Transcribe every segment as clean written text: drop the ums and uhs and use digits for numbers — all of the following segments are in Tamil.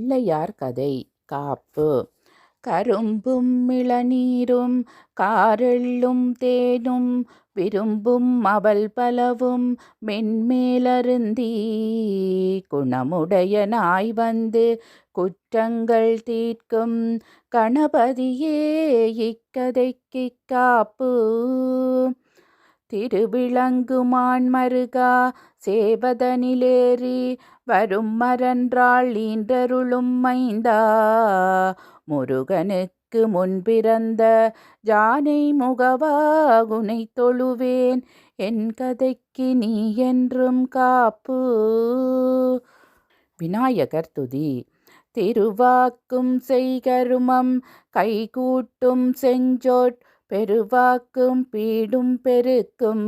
பிள்ளையார் கதை. காப்பு. கரும்பும் இளநீரும் காரெள்ளும் தேனும் விரும்பும் அவல் பலவும் மென்மேலருந்தி குணமுடைய நாய் வந்து குற்றங்கள் தீர்க்கும் கணபதியே இக்கதைக்கு காப்பு. திருவிளங்குமான் மருகா சேவதனிலேறி வரும் மரன்றாள் ஈன்றருளும் மைந்தா, முருகனுக்கு முன்பிறந்த ஜானை முகவா குனை தொழுவேன் என் கதைக்கு நீ என்றும் காப்பு. விநாயகர் துதி. திருவாக்கும் செய்கருமம் கைகூட்டும் செஞ்சோட் பெருவாக்கும் பீடும் பெருக்கும்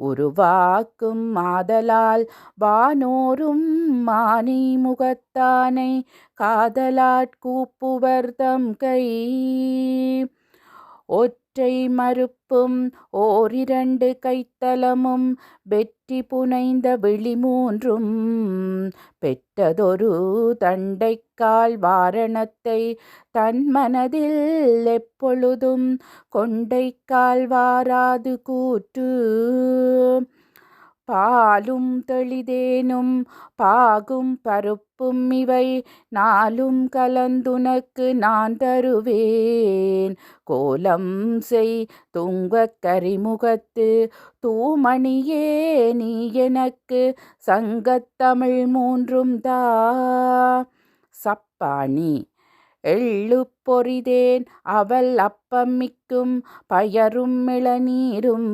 உருவாக்கும் ஆதலால் வானோரும் மானை முகத்தானை காதலாட்கூப்புவர் தம் கை. ஒற்றை மறுப்பும் ஓரிரண்டு கைத்தலமும் வெற்றி புனைந்த விழி மூன்றும் பெற்றதொரு தண்டைக்கால் வாரணத்தை தன் மனதில் எப்பொழுதும் கொண்டைக்கால் வாராது கூற்று. பாலும் தெளிதேனும் பாகும் பருப்பும் இவை நாளும் கலந்துனக்கு நான் தருவேன். கோலம் செய் துங்கக் கரிமுகத்து தூமணியே நீ எனக்கு சங்கத்தமிழ் மூன்றும் தா. சப்பாணி. எள்ளு பொரிதேன் அவல் அப்பமிக்கும் பயரும் இளநீரும்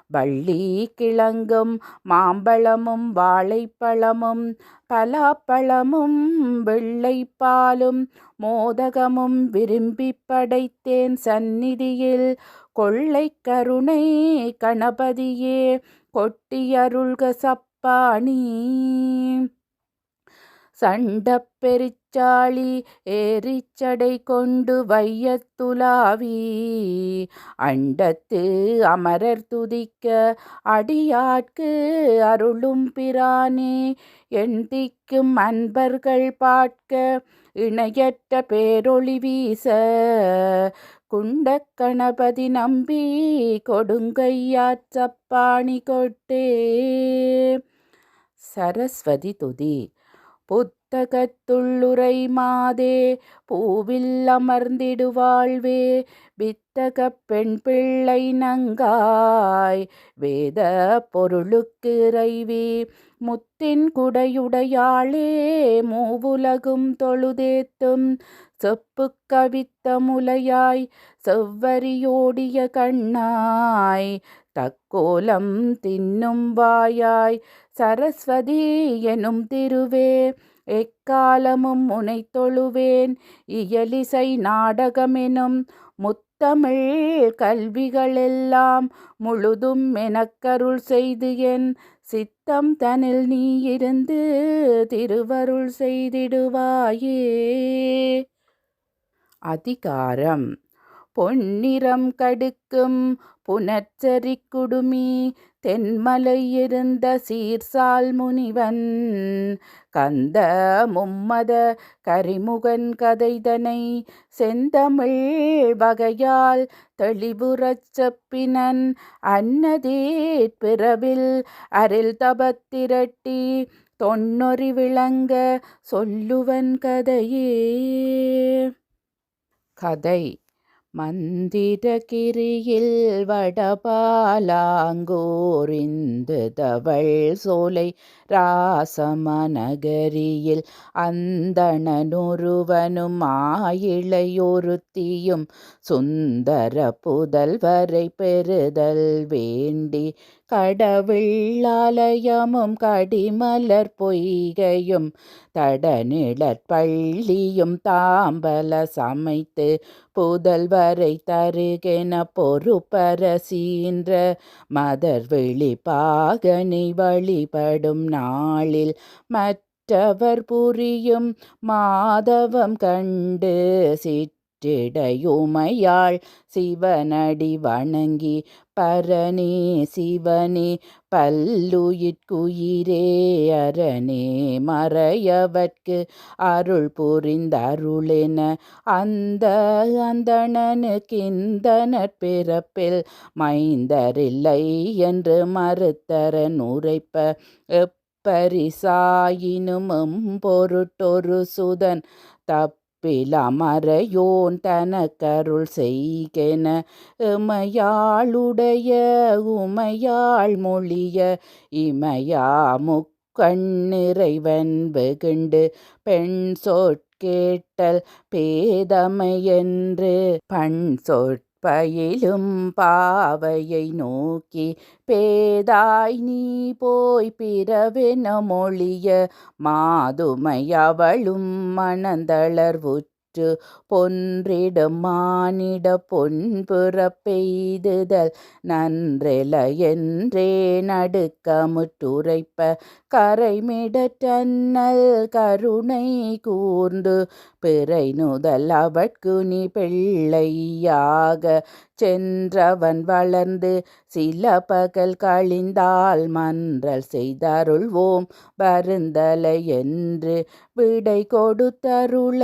வள்ளி கிழங்கும் மாம்பழமும் வாழைப்பழமும் பலாப்பழமும் வெள்ளைப்பாலும் மோதகமும் விரும்பி படைத்தேன் சந்நிதியில் கொள்ளை கருணை கணபதியே கொட்டியருள்க சப்பாணி. சண்டப் பெருச்சாளி ஏரிச்சடை கொண்டு வையத்துலாவி அண்டத்து அமரர் துதிக்க அடியாட்கு அருளும் பிரானே என் திக்கும் அன்பர்கள் பார்க்க இணையற்ற பேரொளி வீச குண்டக் கணபதி நம்பி கொடுங்கையாற் சப்பாணி கொட்டே. சரஸ்வதி துதி. புத்தகத்துள்ளுரை மாதே பூவில் அமர்ந்திடுவாழ்வே வித்தகப் பெண் பிள்ளை நங்காய் வேத பொருளுக்கு இறைவி முத்தின் குடையுடையாளே மூவுலகும் தொழுதேத்தும் செப்பு கவித்த முலையாய் செவ்வரியோடிய கண்ணாய் தக்கோலம் தின்னும் வாயாய் சரஸ்வதி எனும் திருவே எக்காலமும் உனை தொழுவேன். இயலிசை நாடகமெனும் முத்தமிழ் கல்விகளெல்லாம் முழுதும் எனக்கருள் செய்து என் சித்தம் தனில் நீ இருந்து திருவருள் செய்திடுவாயே. அதிகாரம். பொன்னிறம் கடுக்கும் புனர்ச்சரி குடுமி தென்மலை இருந்த சீர்சால் முனிவன் கந்த மும்மத கரிமுகன் கதைதனை செந்தமிழ் வகையால் தெளிவுறச் செப்பினன் அன்னதேற் பிறவில் அரில் தபத்திரட்டி தொன்னொறி விளங்க சொல்லுவன் கதையே. கதை. மந்திரகிரியில் வடபாலாங்கோரிந்து தவள் சோலை ராசமநகரியில் அந்தணனொருவனும் ஆயிழையொருத்தியும் சுந்தர புதல்வரை பெறுதல் வேண்டி கடவுளாலயமும் கடிமலர் பொய்கையும் தடநிழற்பள்ளியும் தாம்பல சமைத்து புதல்வரை தருகென பொறுப்பர சீன்ற மதர்விழி பாகனை வழிபடும் நாளில் மற்றவர் புரியும் மாதவம் கண்டு பெற்றிடையுமையாள் சிவனடி வணங்கி பரனே சிவனே பல்லுயிர்க்குயிரே அரணே மறையவர்க்கு அருள் புரிந்தருளென அந்த அந்தணனுக்கிந்தனர் பிறப்பில் மைந்தரில்லை என்று மறுத்தரன் உரைப்ப பரிசாயினும் பொருட்டொரு சுதன் தப்பிலமறையோன் தனக்கருள் செய்கென இமையாளுடைய உமையாள் மொழிய இமையா முக்கண்ணிறைவன் வெகுண்டு பெண் சொற்கேட்டல் பேதமையென்று பண் பயிலும் பாவையை நோக்கி பேதாய் நீ போய் பிறவென மொழிய மாதுமை அவளும் மணந்தளர்வுற்று பொன்றிடும் மானிட பொன்புற பெய்துதல் நன்றெல என்றே நடுக்கமுற்றுரைப்ப கரைமிடற்றன்னல் கருணை கூர்ந்து பிறை நுதல் அவட்கு நீ பிள்ளையாக சென்றவன் வளர்ந்து சில பகல் கழிந்தால் மன்றல் செய்தருள்வோம் வருந்தலை என்று விடை கொடுத்தருள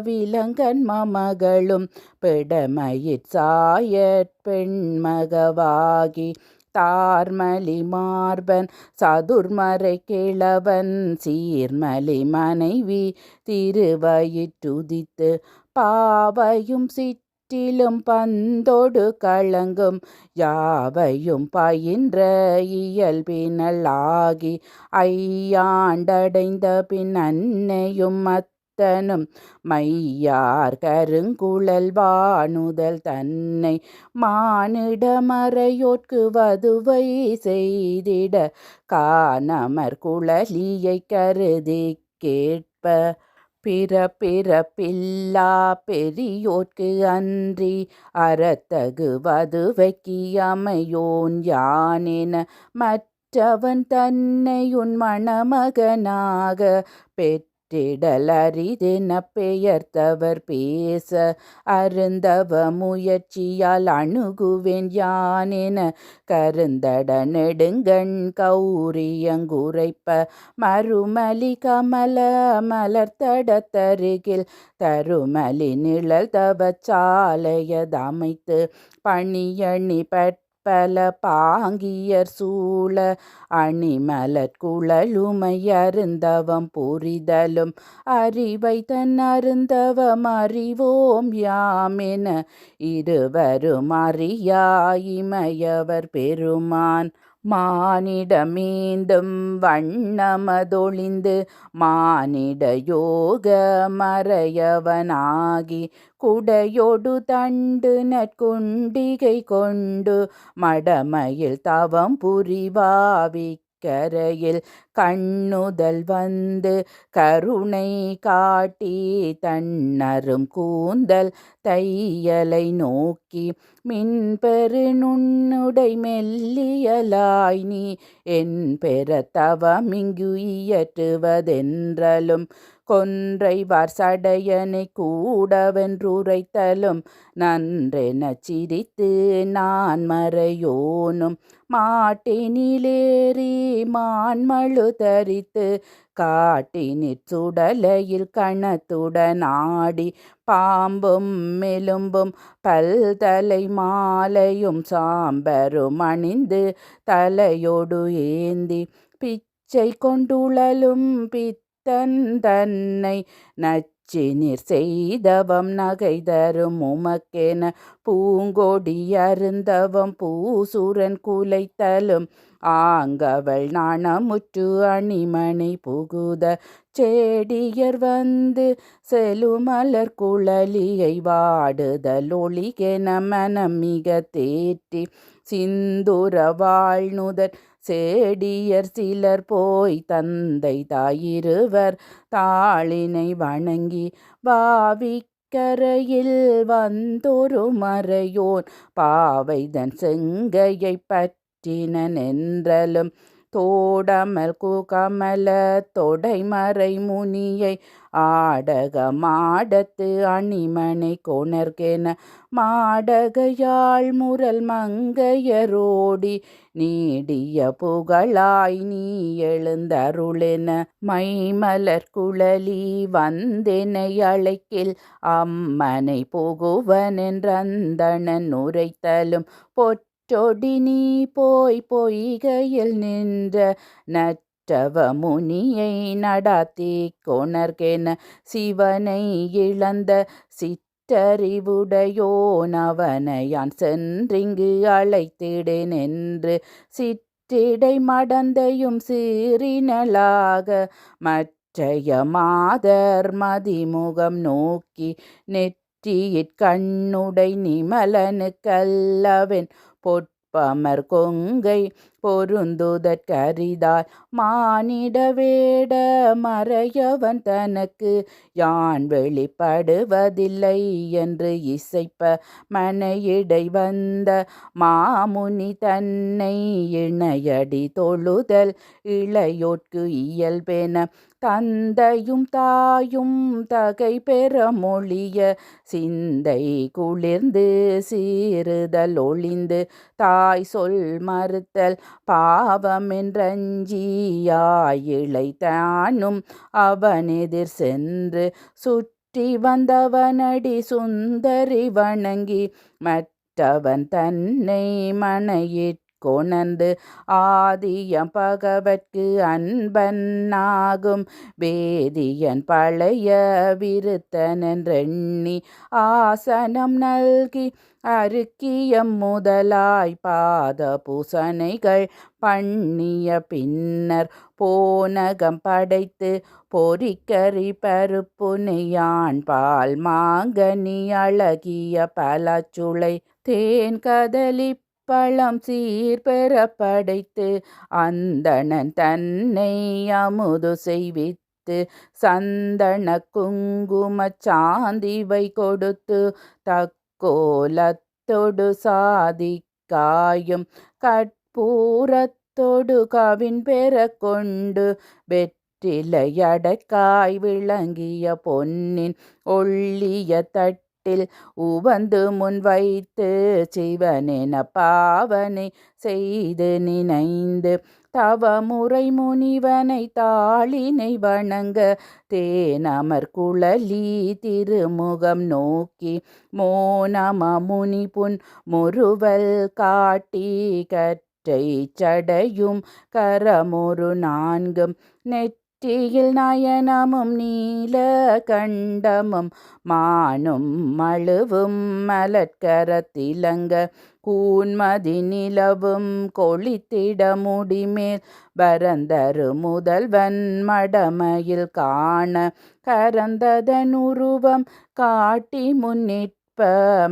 விலங்கன் மமகளும் பிடமயிற் சாயற் பெண்மகவாகி தார்மலி மார்பன் சதுர்மறை கிழவன் சீர்மலி மனைவி திருவயிற்றுதித்து பாவையும் சிற்றிலும் பந்தொடு களங்கும் யாவையும் பயின்ற இயல்பினல் ஆகி ஐயாண்டடைந்த பின் அன்னையும் அத்தனும் மையார் கருங்குழல் வானுதல் தன்னை மானிடமறையோர்க்கு வதுவை செய்திட காணமர் குழலியை கருதி கேட்ப பிறப்பிறப்பில்லா பெரியோர்க்கு அன்றி அறத்தகு வதுவைக்கு அமையோன் யானென மற்றவன் தன்னை உன் மணமகனாக பெற்றிடலரிதென பெயர்த்தவர் பேச அருந்தவ முயற்சியால் அணுகுவேன் யானென கருந்தட நெடுங்கண் கௌரியங்குரைப்ப மறுமலி கமல மலர்த்தடத்தருகில் தருமலி நிழல் தவச்சாலையதமைத்து பணியணி பல பாங்கியர் சூழ அணிமலர் குழலுமை அருந்தவம் புரிதலும் அறிவை தன் அருந்தவம் அறிவோம் யாமென இருவரும் அறியாயிமையவர் பெருமான் மானிடமீண்டும் வண்ணமதொழிந்து மானிட யோக மறையவனாகி குடையொடு தண்டு நற்குண்டிகை கொண்டு மடமையில் தவம் புரிவாவி கரையில் கண்ணுதல் வந்து கருணை காட்டி தன்னரும் கூந்தல் தையலை நோக்கி மின்பெரு நுண்ணுடை மெல்லியலாய் நீ என் பெற தவமிங்கு இயற்றுவதென்றலும் கொன்றைவார் சடையனை கூடவென்றுரைத்தலும் நன்றெனச் சிரித்து நான் மறையோனும் மாட்டினிலேறி மான்மழு தரித்து காட்டினிற் சுடலையில் கணத்துடன் ஆடி பாம்பும் மெலும்பும் பல்தலை மாலையும் சாம்பரும் அணிந்து தலையோடு ஏந்தி பிச்சை கொண்டுழலும் பித்தன் தன்னை நச்சினிற் செய்தவம் நகை தரும் உமக்கென பூங்கொடி அருந்தவம் பூசுரன் குலைத்தலும் ஆங்கவள் நாணமுற்று அணிமணி புகுத செடியர் வந்து செலுமலர் குழலியை வாடுதல் ஒளிகென மனம் மிக தேற்றி சிந்துர வாழ்நுதற் செடியர் சிலர் போய் தந்தை தாயிருவர் தாளினை வணங்கி வாவிக்கரையில் வந்தொரு மறையோன் பாவைதன் செங்கையை பற்றினன் என்றலும் தோடமல் குகமல தொடைமறை முனியை ஆடக மாடத்து அணிமனை கொணர்கென மாடகையாள் முரல் மங்கையரோடி நீடிய புகழாய் நீ எழுந்தருளென மைமலர் குழலி வந்தெனை அழைக்கில் அம்மனை புகுவனென்றந்தணன் உரைத்தலும் பொற்றொடி நீ போய் பொய்கையில் நின்ற நற்றவ முனியை நடாத்தி கொணர்கென சிவனை இழந்த சிற்றறிவுடையோன் அவனையான் சென்றிங்கு அழைத்திடேன் என்று சிற்றிடை மடந்தையும் சீறினலாக மற்றைய மாதர் மதிமுகம் நோக்கி நெற்றியிற்கண்ணுடை நிமலனுக்கல்லவென் பொற்பமர் கொங்கை பொருந்துதற்கரிதாய் மானிட வேட மறையவன் தனக்கு யான் வெளிப்படுவதில்லை என்று இசைப்ப மனையிடை வந்த மாமுனி தன்னை இணையடி தொழுதல் இளையோர்க்கு இயல்பென தந்தையும் தாயும் தகை பெற மொழிய சிந்தை குளிர்ந்து சீறுதல் ஒளிந்து தாய் சொல் மறுத்தல் பாவமென்றஞ்சியாயிழை தானும் அவனெதிர் சென்று சுற்றி வந்தவனடி சுந்தரி வணங்கி மற்றவன் தன்னை மனையிற் கொணர்ந்து ஆதியம் பகவற்கு அன்பனாகும் வேதியன் பழைய விருத்தனென்றெண்ணி ஆசனம் நல்கி அருக்கியம் முதலாய் பாத பூசனைகள் பண்ணிய பின்னர் போனகம் படைத்து பொறிக்கறி பருப்புனையான் பால் மாங்கனி அழகிய பலச்சுளை தேன் கதலி பழம் சீர்பெற படைத்து அந்தணன் தன்னை அமுது செய்வித்து சந்தன குங்குமச் சாந்திவை கொடுத்து தக்கோலத்தொடு சாதிக்காயும் கற்பூரத்தொடு கவின் பெற கொண்டு வெற்றிலையடக்காய் விளங்கிய பொன்னின் ஒள்ளிய தட்டில் உவந்து முன் வைத்து சிவனென பாவனை செய்து நினைந்து தவமுறை முனிவனை தாளினை வணங்க தேனமர் குழலி திருமுகம் நோக்கி மோனம முனி புன் முறுவல் காட்டி கற்றை சடையும் கரமொரு நான்கும் நெற்றியில் நயனமும் நீல கண்டமும் மானும் மழுவும் மலர்கரத்திலங்க கூன்மதி நிலவும் கொளித்திட முடிமேல் பரந்தரு முதல்வன் மடமையில் காண கரந்ததன் உருவம் காட்டி முன்னிற்ப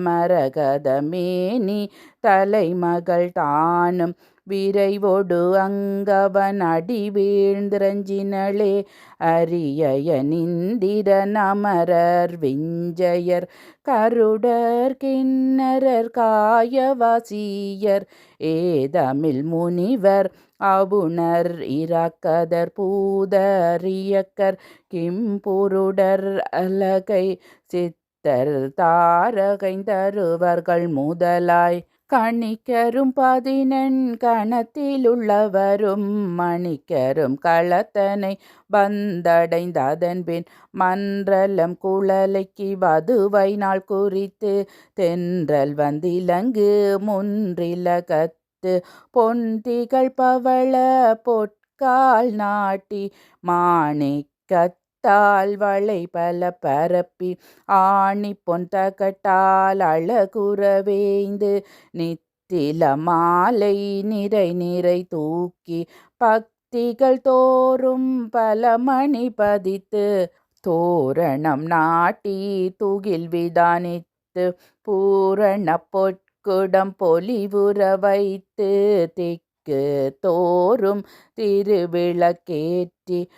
மரகத மேனி தலைமகள் தானும் விரைவொடு அங்கவன் அடி வீழ்ந்திரஞ்சினளே அரிய நிந்திர நமரர் விஞ்சயர் கருடர் கிண்ணரர் காயவாசியர் ஏதமில் முனிவர் அவுணர் இராக்கதர் பூதரியக்கர் கிம்புருடர் அலகை சித்தர் தாரகைந்தருவர்கள் முதலாய் கணிக்கரும் 14 கணத்திலுள்ளவரும் மணிக்கரும் களத்தனை வந்தடைந்ததன்பின் மன்றலம் குழலைக்கு வதுவை நாள் குறித்து தென்றல் வந்திலங்கு முன்றிலகத்து பொன்திகள் பவள பொற்கால் நாட்டி மாணிக்கத் தால் வளை பல பரப்பி ஆணி பொன் தகட்டால் அழகுறவேந்து நித்தில மாலை நிறை நிறை தூக்கி பக்திகள் தோறும் பல மணி பதித்து தோரணம் நாட்டி துகில் விதானித்து பூரண பொற்குடம் பொலிவுற வைத்து திக்கு தோறும் திருவிளக்கேற்றி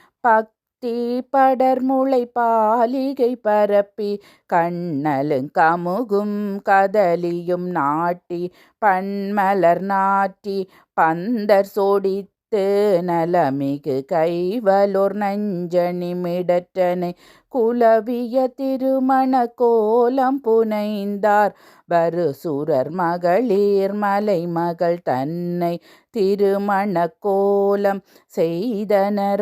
படர்முளை பாலிகை பரப்பி கண்ணலும் கமுகும் கதலியும் நாட்டி பன்மலர் நாட்டி பந்தர் சோடித்து நலமிகு கைவலோர் நஞ்சனி மிடற்றனை குலவிய திருமண கோலம் புனைந்தார் வருசூரர் மகளிர் மலைமகள் தன்னை திருமண கோலம் செய்தனராங்கேயம்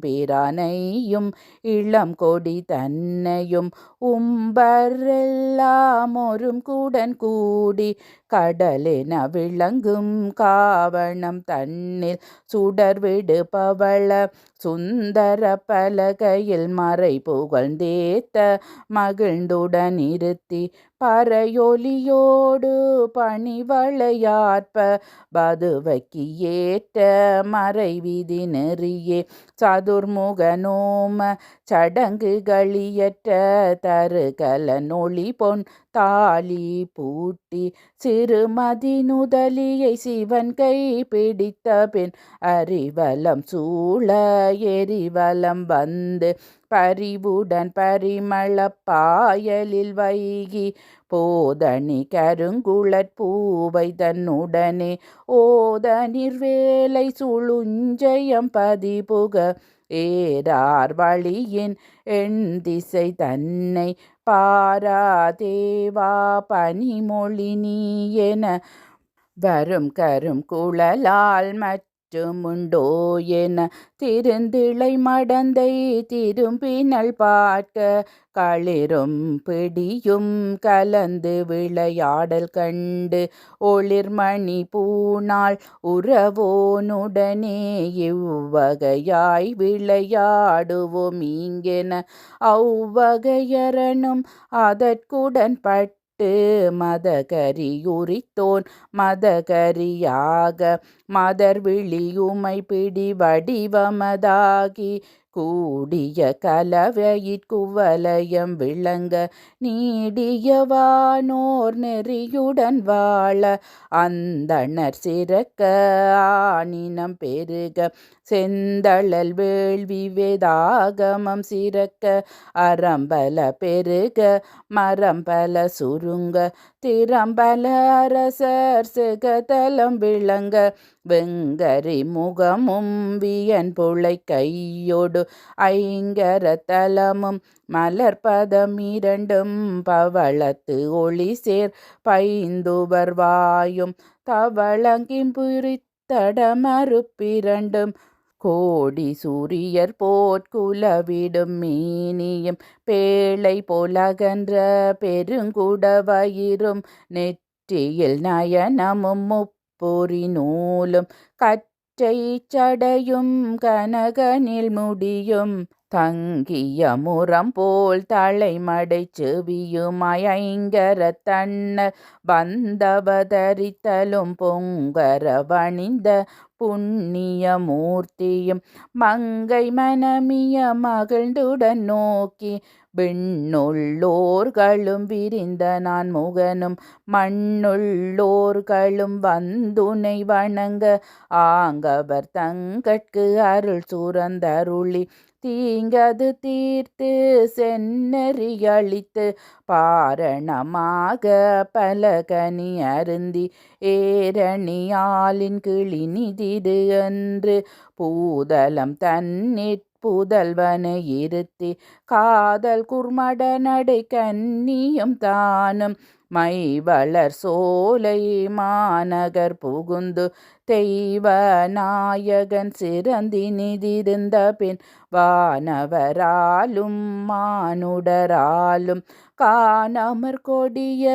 பிரானையும் இளம் கொடி தன்னையும் உம்பரெல்லாம் ஒரும் கூடன் கூடி கடலென விளங்கும் காவணம் தன்னில் சுடர்விடு பவள சுந்தர பலகையில் மறை புகழ்ந்தேத்த மகிழ்ந்துடன் இருத்தி பறையொலியோடு பணிவளையாற்ப பதுவைக்கு ஏற்ற மறைவிதி நெறியே சதுர்முக நோம சடங்குகளியற்ற தருகல நொழி பொன் தாலி பூட்டி சிறுமதி நுதலியை சிவன் கை பிடித்த பின் அறிவலம் சூழ எரிவலம் வந்து பரிவுடன் பரிமள பாயலில் வைகி போதணி கருங்குழற் பூவை தன்னுடனே ஓத நிர்வேலை சுழுஞ்சயம் பதிபுக ஏறார் வழியின் எண் திசை தன்னை பாராதேவா பனிமொழி நீ என வரும் கரும் குழலால் முண்டோ என திருந்திளை மடந்தை திரும்பினள் பார்க்க களிரும் பிடியும் கலந்து விளையாடல் கண்டு ஒளிர்மணி பூனாள் உறவோனுடனே இவ்வகையாய் விளையாடுவோம் இங்கென அவ்வகையரனும் அதற்குடன்பட்டு மதகரியுரித்தோன் மதகரியாக மதர் விழியுமை பிடி வடிவமதாகி கூடிய கலவையிற்குவலயம் விளங்க நீடியவானோர் நெறியுடன் வாழ அந்தணர் சிறக்க ஆனினம் பெருக செந்தழல் வேள்வி வேதாகமம் சிறக்க அறம்பல பெருக மரம்பல சுருங்க திறம்பல அரசர் செகதலம் விளங்க வெங்கரி முகமும் வியன் புழை கையோடு ஐங்கர தலமும் மலர்பதம் இரண்டும் பவளத்து ஒளி சேர் பைந்துவர் வாயும் தவளங்கிம்புரித்தடமறுப்பிரண்டும் கோடி சூரியர் போற்குலவிடும் மீனியும் பேழை போலகன்ற பெருங்குட வயிறும் நெற்றியில் நயனமும் முப்பொறி நூலும் கற்றை சடையும் கனகனில் முடியும் தங்கிய முரம் போல் தலைமடை செவியுமாய் ஐங்கர தன்னர் வந்தவதரித்தலும் பொங்கர வணிந்த புண்ணிய மூர்த்தியும் மங்கை மனமிய மகிழ்ந்துடன் நோக்கி விண்ணுள்ளோர்களும் விரிந்த நான் முகனும் மண்ணுள்ளோர்களும் வந்துனை வணங்க ஆங்கவர் தங்கட்கு அருள் சுரந்தருளி தீங்கது தீர்த்து செந்நெறியளித்து பாரணமாக பலகனி அருந்தி ஏரணியாலின் கிளினிதிடு என்று பூதலம் தன்னிற் புதல்வனை இருத்தி காதல் குர்மட நடை கன்னியும் தானும் மை வளர் சோலை மாநகர் புகுந்து தெய்வ நாயகன் சிறந்தி நிதிருந்த பின் வானவராலும் மானுடராலும் காணமர் கொடிய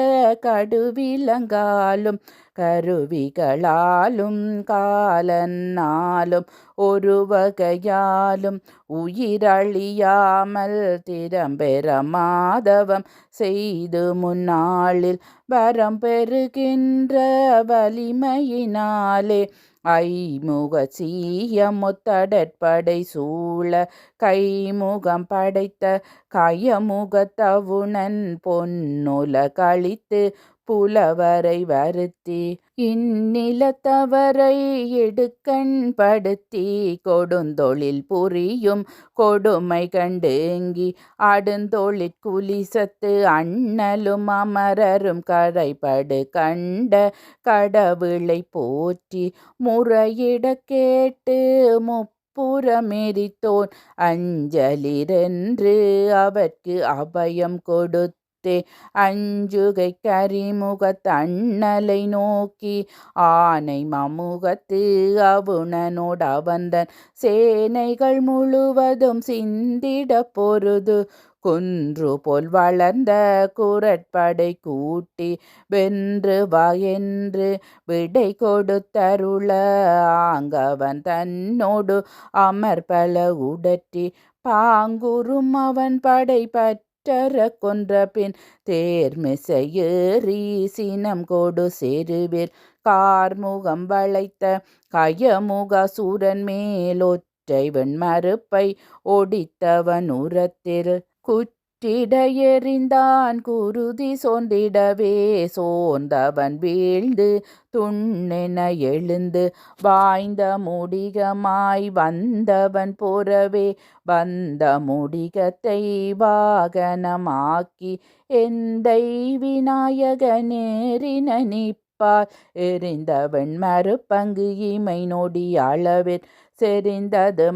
கடுவிலங்காலும் கருவிகளாலும் காலன்னாலும் ஒரு வகையாலும் உயிரழியாமல் திறம்பெற மாதவம் செய்து முன்னாளில் வரம் பெறுகின்ற வலிமையினாலே ஐமுக சீயமொத்தடற்படை சூழ கைமுகம் படைத்த கயமுகத்தவுணன் பொன்னுல கழித்து புலவரை வருத்தி இந்நிலத்தவரை எடுக்கண் படுத்தி கொடுந்தொழில் புரியும் கொடுமை கண்டேங்கி அடுந்தொழிற் குலிசத்து அண்ணலும் அமரரும் கரைபடு கண்ட கடவுளை போற்றி முறையிட கேட்டு புறமெரித்தோன் அஞ்சலிரென்று அவர்க்கு அபயம் கொடுத்தே அஞ்சுகை கரிமுகத் அண்ணலை நோக்கி ஆனை மமுகத்து அவுணனோடு அவந்தன் சேனைகள் முழுவதும் சிந்திட பொருது குன்று போல் வளர்ந்த குரட்படை கூட்டி வென்று வா என்று விடை கொடுத்தருள ஆங்கவன் தன்னோடு அமர்பல உடற்றி பாங்குறும் அவன் படை பற்றற கொன்ற பின் தேர்மிசையேறி சினம் கொடு செருவில் கார்முகம் வளைத்த கயமுக சூரன் மேலொற்றை வெண்மறுப்பை ஒடித்தவன் உரத்தில் குற்றிட எறிந்தான் குருதி சோர்ந்திடவே சோர்ந்தவன் வீழ்ந்து துண்ணென எழுந்து வாய்ந்த முடிகமாய் வந்தவன் பொறவே வந்த முடிகத்தை வாகனமாக்கி எந்தை விநாயக நேரின நிற்பார் எறிந்தவன் மறுபங்கு இமை நொடி அளவில் செறிந்தது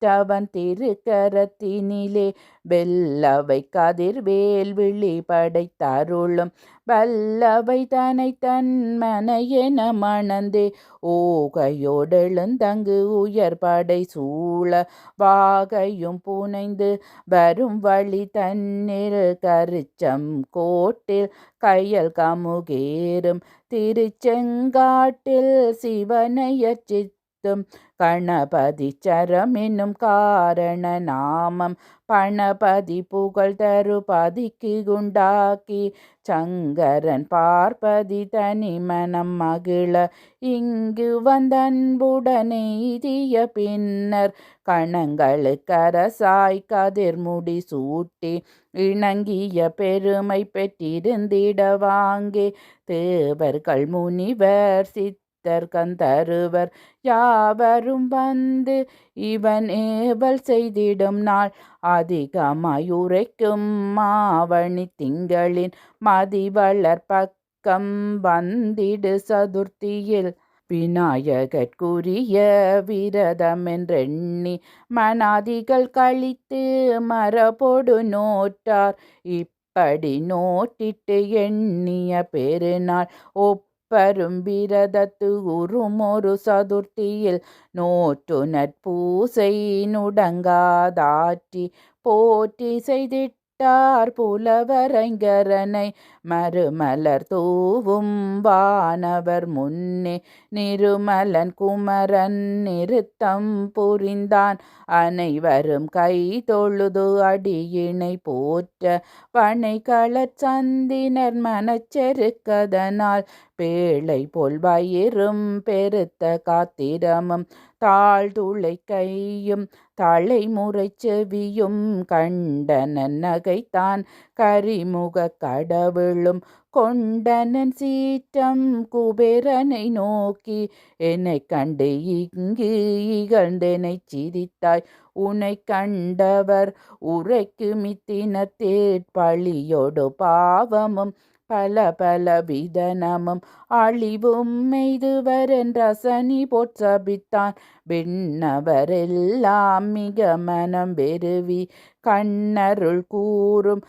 மற்றவன் திருக்கரத்தினிலே வெல்லவை கதிர்வேல் விழி படைத்தருளும் வல்லவை தனை தன் மனையென மணந்தே ஓகையோடெழுந்தங்கு உயர் படை சூழ வாகையும் புனைந்து வரும் வழி தன்னில் கரிச்சம் கோட்டில் கையல் கமுகேறும் திருச்செங்காட்டில் சிவனையர்ச்சித்தும் கணபதி சரம் என்னும் காரண நாமம் பணபதி புகழ் தருபதிக்கு குண்டாக்கி சங்கரன் பார்ப்பதி தனி மனம் மகிழ இங்கு வந்தன்புடனே எய்திய பின்னர் கணங்களுக்கரசாய் கதிர்முடி சூட்டி இணங்கிய பெருமை பெற்றிருந்திட வாங்கே தேவர்கள் முனிவர் கந்தருவர் யாவரும் வந்து இவன் ஏவல் செய்திடும் நாள் அதிகமாய் உரைக்கும் மாவணி திங்களின் மதிவளர் பக்கம் வந்திடு சதுர்த்தியில் விநாயகற்குரிய விரதமென்றெண்ணி மனாதிகள் கழித்து மரபொடு நோற்றார் இப்படி நோட்டிட்டு எண்ணிய பெருநாள் பரும்பிரதத்து உருமொரு சதுர்த்தியில் நோற்று நற்பூசை நுடங்காதாற்றி போற்றி செய்திட்டார் புலவரைங்கரனை மறுமலர் தூவும் வானவர் முன்னே நிருமலன் குமரன் நிறுத்தம் புரிந்தான் அனைவரும் கை தொழுது அடியினை போற்ற வனைகளற் சந்தினர் மனச்செருக்கதனால் பேழை போல் வயிறும் பெருத்த காத்திரமும் தாழ்துளை கையும் தலைமுறை செவியும் கண்டனன் நகைத்தான் கரிமுக கடவுளும் கொண்டனன் சீற்றம் குபேரனை நோக்கி என்னை கண்டு இங்கு இகழ்ந்தெனை சிரித்தாய் உனை கண்டவர் உரைக்கு மித்தினத்தேற்பழியோடு பாவமும் பல பல விதனமும் அழிவும் மெய்துவரென்ற சனி போற்சபித்தான் விண்ணவரெல்லாம் மிக மனம் வெறுவி கண்ணருள் கூறும்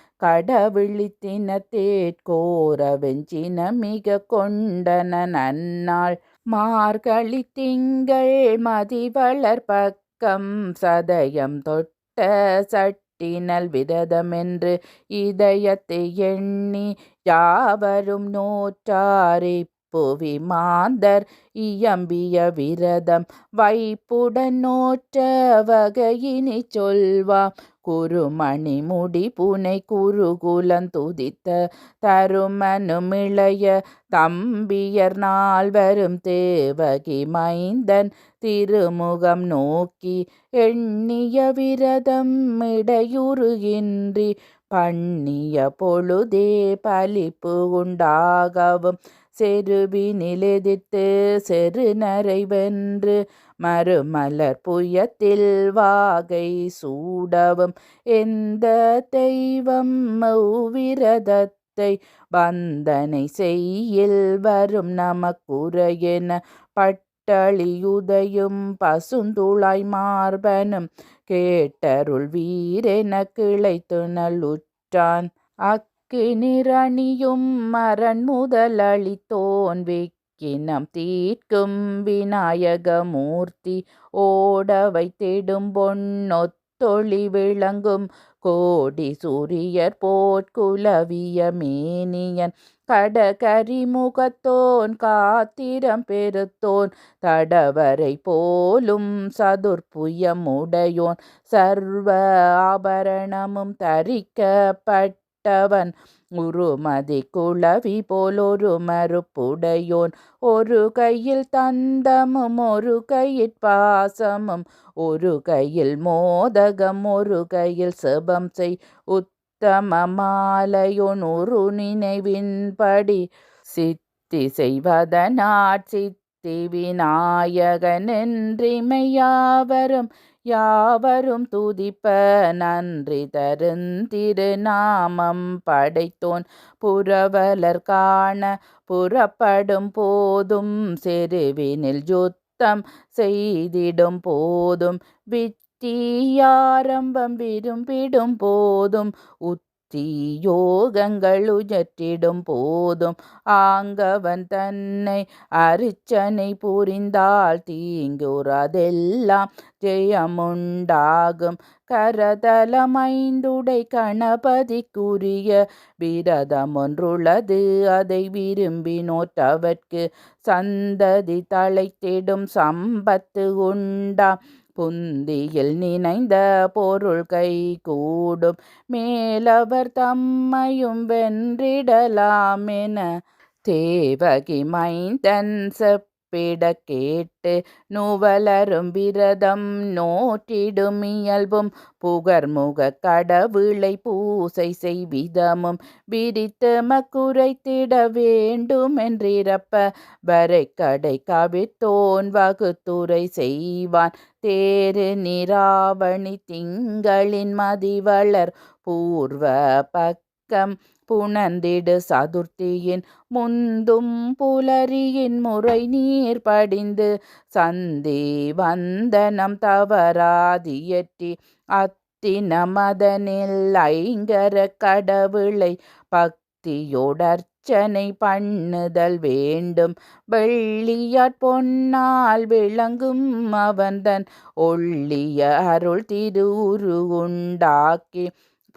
கடவிழித்தினத்தேற்கோர வெஞ்சின மிக கொண்டன நன்னாள் மார்கழி திங்கள் மதிவளர் பக்கம் சதயம் தொட்ட சட்டினல் விரதமென்று இதயத்தை எண்ணி யாவரும் நோற்றாரே புவி மாந்தர் இயம்பிய விரதம் வைப்புடன் நோற்ற வகையினி சொல்வாம் குருமணி முடி புனை குருகுலம் துதித்த தருமனுமிளைய தம்பியர் நால்வரும் தேவகி மைந்தன் திருமுகம் நோக்கி எண்ணிய விரதம் இடையுறுகின்றி பண்ணிய பொழுதே பலிப்பு உண்டாகவும் செருவினிலெதிர்த்து செருநரை வென்று மறுமலர் புயத்தில் வாகை சூடவும் எந்த தெய்வம் விரதத்தை வந்தனை செய்யில் வரும் நமக்குரையென பட்ட கேட்டழியுதையும் பசுந்துளாய் மார்பனும் கேட்டருள் வீரென கிளைத்துணல் உற்றான் அக்கினிரணியும் மரண் முதலளித்தோன் விக்கினம் தீர்க்கும் விநாயகமூர்த்தி ஓடவை திடும் பொன்னொத்தொளி விளங்கும் கோடி சூரியர் போற்குலவிய மேனியன் கடகரிமுகத்தோன் காத்திரம் பெருத்தோன் தடவரை போலும் சதுர்ப்புயமுடையோன் சர்வ ஆபரணமும் தரிக்கப்பட்டவன் உருமதி குளவி போலொரு மறுப்புடையோன் ஒரு கையில் தந்தமும் ஒரு கையில் பாசமும் ஒரு கையில் மோதகம் ஒரு கையில் செபம் செய் உத்தம மாலையோன் ஒரு நினைவின்படி சித்தி செய்வதனாற் சித்தி விநாயகன் என்றிமையாவரும் யாவரும் துதிப்ப நன்றி தருந்திருநாமம் படைத்தோன் புரவலர் காண புறப்படும் போதும் செருவினில் யுத்தம் செய்திடும் போதும் வித்தியாரம்பம் விரும்பிடும் போதும் யோகங்கள் உயற்றிடும் போதும் ஆங்கவன் தன்னை அர்ச்சனை புரிந்தால் தீங்குறதெல்லாம் ஜெயமுண்டாகும் கரதலமைந்துடை கணபதிக்குரிய விரதமொன்றுள்ளது அதை விரும்பினோற்றவர்க்கு சந்ததி தழைத்திடும் சம்பத்து உண்டாம் புந்தியில் நினைந்த பொருள் கை கூடும் மேலவர் தம்மையும் வென்றிடலாம் என தேவகி மைந்தன் செப்பிட கேட்டு நுவலரும் விரதம் நோற்றிடும் இயல்பும் புகர்முக கடவுளை பூசை செய்விதமும் விரித்து மக்குரைத்திட வேண்டுமென்றிரப்ப வரை கடை கவித்தோன் வகுத்துரை செய்வான் தேரு நிராவணி திங்களின் மதிவளர் பூர்வ பக்கம் புணர்ந்திடு சதுர்த்தியின் முந்தும் புலரியின் முறை நீர் படிந்து சந்தி வந்தனம் தவறாதியற்றி அத்தின மதனில் ஐங்கர கடவுளை பக்தியோடர்ச்சனை பண்ணுதல் வேண்டும் வெள்ளியாற் பொன்னால் விளங்கும் அவன்தன் ஒள்ளிய அருள் திருவுரு உண்டாக்கி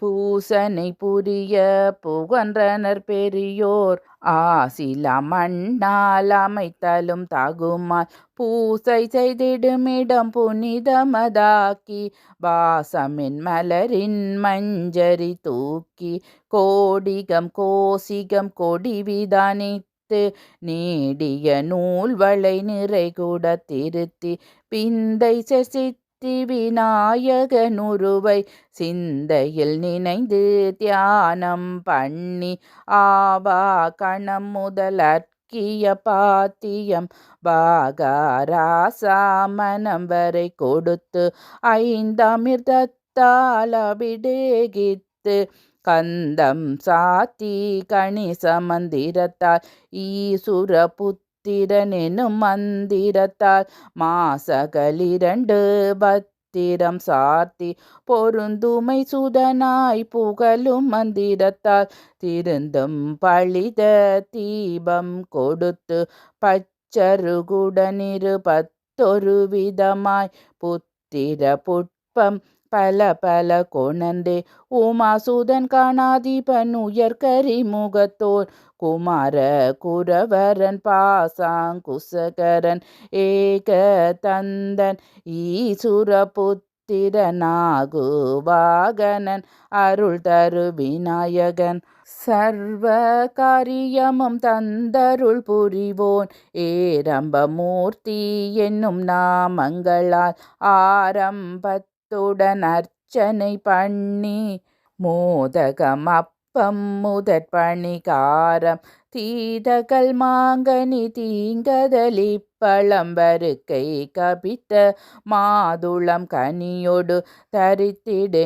பூசனை புரிய புகன்றனர் பெரியோர் ஆசில மண்ணால் அமைத்தலும் தகுமால் பூசை செய்திடுமிடம் புனிதமதாக்கி வாசமின் மலரின் மஞ்சரி தூக்கி கோடிகம் கோசிகம் கொடிவிதானித்து நீடிய நூல்வளை நிறைகுட திருத்தி பிந்தை செசி விநாயகனுருவை சிந்தையில் நினைந்து தியானம் பண்ணி ஆவா கணம் முதலற்கிய பாத்தியம் பாகராசா மனம் வரை கொடுத்து ஐந்தமிர்தத்தால் அபிடேகித்து கந்தம் சாத்தி கணிச மந்திரத்தால் ஈசுர புத்திரனெனும் மந்திரத்தால் மாசகளிரண்டு பத்திரம் சார்த்தி பொருந்துமை சுதனாய் புகழும் மந்திரத்தால் திருந்தும் பழித தீபம் கொடுத்து பச்சருகுடனிரு பத்தொரு விதமாய் புத்திர புட்பம் பல பல கொணர்ந்தே உமாசுதன் காணாதிபன் உயர்கரி முகத்தோர் குமார குரவரன் பாசாங்குசகரன் ஏக தந்தன் ஈசுர புத்திரனாகு வாகனன் அருள் தரு விநாயகன் சர்வ காரியமும் தந்தருள் புரிவோன் ஏரம்பமூர்த்தி என்னும் நாமங்களால் ஆரம்பத்துடன் அர்ச்சனை பண்ணி மோதகம் அப்பம் முதற்பணிகாரம் தீதகல் மாங்கனி தீங்கதலி பழம்பருக்கை கபித்த மாதுளம் கனியொடு தரித்திடு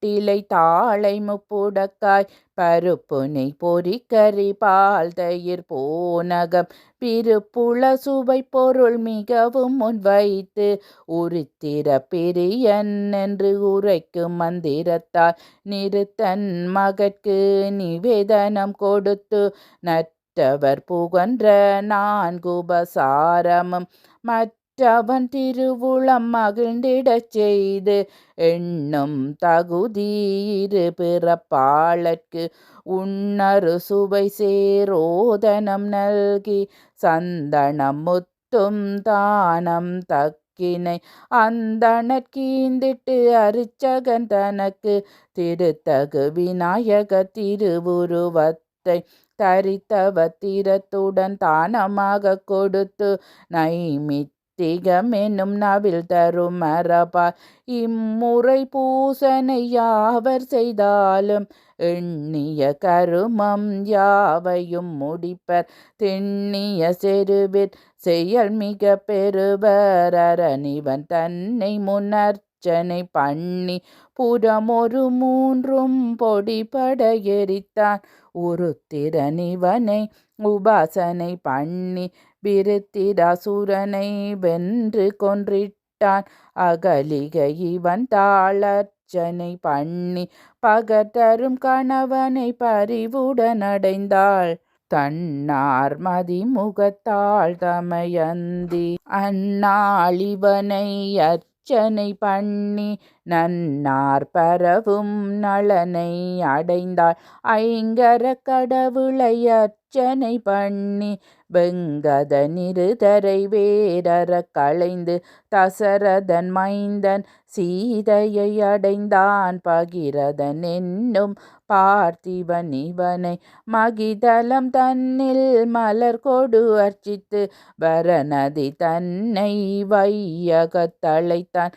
வெற்றிலை தாழை முப்புடக்காய் பருப்பு நெய் பொறிக்கறி பால் தயிர் போனகம் பிறுப்புள சுவை பொருள் மிகவும் முன்வைத்து உரித்திர பிரியன் என்று உரைக்கும் மந்திரத்தால் நிறுத்தன் மகற்கு நிவேதனம் கொடுத்து நற்றவர் புகன்ற 4 உபசாரமும் மற்றவன் திருவுளம் மகிழ்ந்திடச் செய்து எண்ணும் தகுதி இரு பிறப்பாளர்க்கு உன்னரு சுவை சேரோதனம் நல்கி சந்தனம் முத்தும் தானம் தக்கினை அந்தணர்கீந்திட்டு அரிச்சகன் தனக்கு திருத்தகு விநாயக திருவுருவத்தை தரித்தவத்திரத்துடன் தானமாக கொடுத்து நைமித்திகம் என்னும் நவில் தரும் மரபால் இம்முறை பூசனை யாவர் செய்தாலும் எண்ணிய கருமம் யாவையும் முடிப்பர் தெண்ணிய செருவிற் செயல் மிக பெறுவர் அரணிவன் தன்னை முன்னர்ச்சனை பண்ணி புறமொரு 3 பொடிபட எரித்தான் உருத்திரனிவனை உபாசனை பண்ணி விருத்திராசுரனை வென்று கொன்றிட்டான் அகலிகை இவன் தாளர்ச்சனை பண்ணி பகத்தரும் கணவனை பரிவுடன் அடைந்தாள் தன்னார் மதிமுகத்தாள் தமயந்தி அந்நாளிவனை அர்ச்சனை பண்ணி நன்னார் பரவும் நலனை அடைந்தாள் ஐங்கர கடவுளை அர்ச்சனை பண்ணி வெங்கத நிருதரை வேரற களைந்து தசரதன் மைந்தன் சீதையை அடைந்தான் பகிரதன் என்னும் பார்த்திவன் இவனை மகிதலம் தன்னில் மலர் கொடு அர்ச்சித்து வரநதி தன்னை வையகத்தழைத்தான்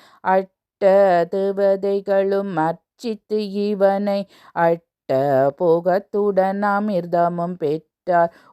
தேவதைகளும் அர்ச்சித்து இவனை அட்ட போகத்துடன் அமிர்தமும் பெற்றார்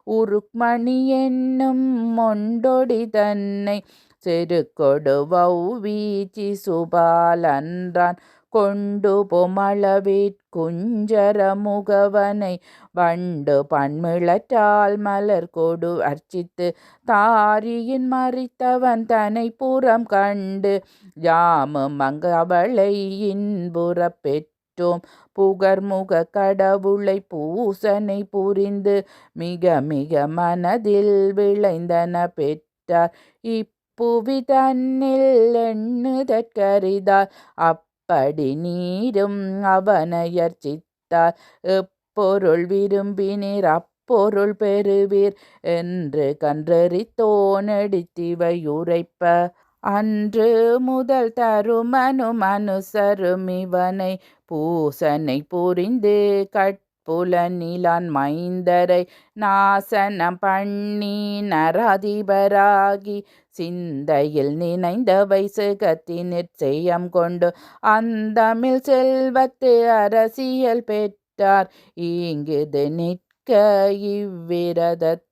உருக்மணி என்னும் மொண்டொடி தன்னை செருக்கொடு வௌவீச்சி சுபாலன்றான் கொண்டு பொமளவிற் குஞ்சர முகவனை வண்டு பண்மிழற்றால் மலர் கொடு அர்ச்சித்து தாரியின் மறித்தவன் தனை புறம் கண்டு யாமும் அவளை இன்புறப் பெற்றோம் புகர்முக கடவுளை பூசனை புரிந்து மிக மிக மனதில் விளைந்தன பெற்றார் இப்புவி தன்னில் எண்ணுதற்கரிதார் அப்படி நீரும் அவனையர்ச்சித்தார் எப்பொருள் விரும்பினீர் அப்பொருள் பெறுவீர் என்று கன்றறித்தோனெடுத்திவை உரைப்ப அன்று முதல் தருமனும் அனுசரும் இவனை பூசனை புரிந்து கட்புலனிலான் மைந்தரை நாசனம் பண்ணி நராதிபராகி சிந்தையில் நினைந்தவை சுகத்தினிற் செய்யம் கொண்டு அந்தமில் செல்வத்து அரசியல் பெற்றார் ஈங்குது நிற்க இவ்விரதத்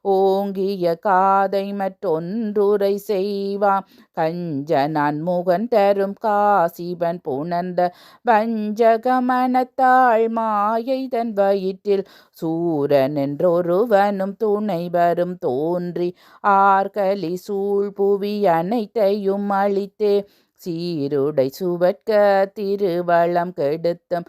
ஓங்கிய காதை மற்றொன்றுரை செய்வாம் கஞ்சனான் முகன் தரும் காசிபன் புணர்ந்த வஞ்சக மனத்தாள் மாயை தன் வயிற்றில் சூரன் என்றொருவனும் துணைவரும் தோன்றி ஆர்கலி சூழ் புவி அனைத்தையும் அளித்தே சீருடை சுவர்க்க திருவளம் கெடுத்தும்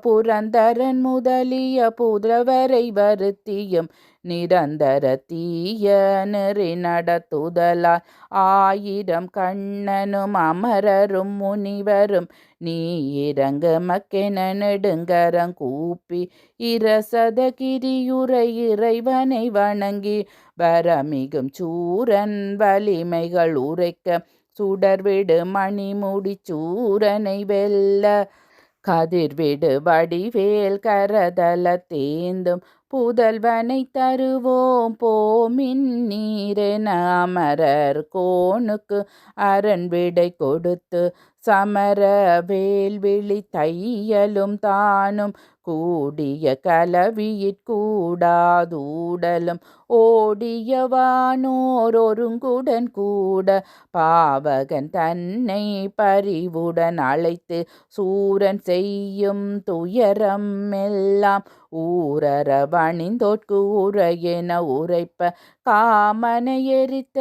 புரந்தரன் முதலிய புதல்வரை வருத்தியும் நிரந்தர தீய நெறி நடத்துதலால் 1000 கண்ணனும் அமரரும் முனிவரும் நீ இறங்கு மக்கென நெடுங்கரம் கூப்பி இரசத கிரியுரை இறைவனை வணங்கி வரமிகும் சூரன் வலிமைகள் உரைக்க சுடர்விடு மணிமுடி சூரனை வெல்ல கதிர்விடு வடிவேல் கரதல தேந்தும் புதல்வனை தருவோம் போமின் நீரென அமரர் கோனுக்கு அரண் விடை கொடுத்து சமர வேல்விழி தையலும் தானும் கூடிய கலவியிற்கூடாதூடலும் ஓடியவானோர் ஒருங்குடன் கூட பாவகன் தன்னை பரிவுடன் அழைத்து சூரன் செய்யும் துயரம் எல்லாம் ஊரற வணிந்தோட்கு உரையென உரைப்ப காமனை எரித்த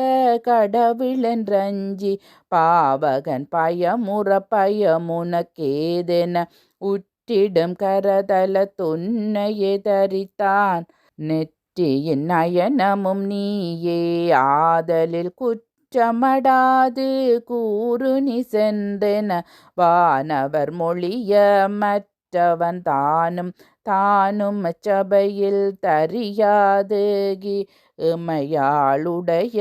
கடவுளென்றஞ்சி பாவகன் பயமுற பயமுனக்கேதென உற்றிடும் கரதல துன்னையே தரித்தான் நெற்றியின் நயனமும் நீயே ஆதலில் குற்றமடாது கூறு நீ சென்றென வானவர் மொழிய மற்றவன் தானும் அச்சபையில் தறியாதுகி இமையாளுடைய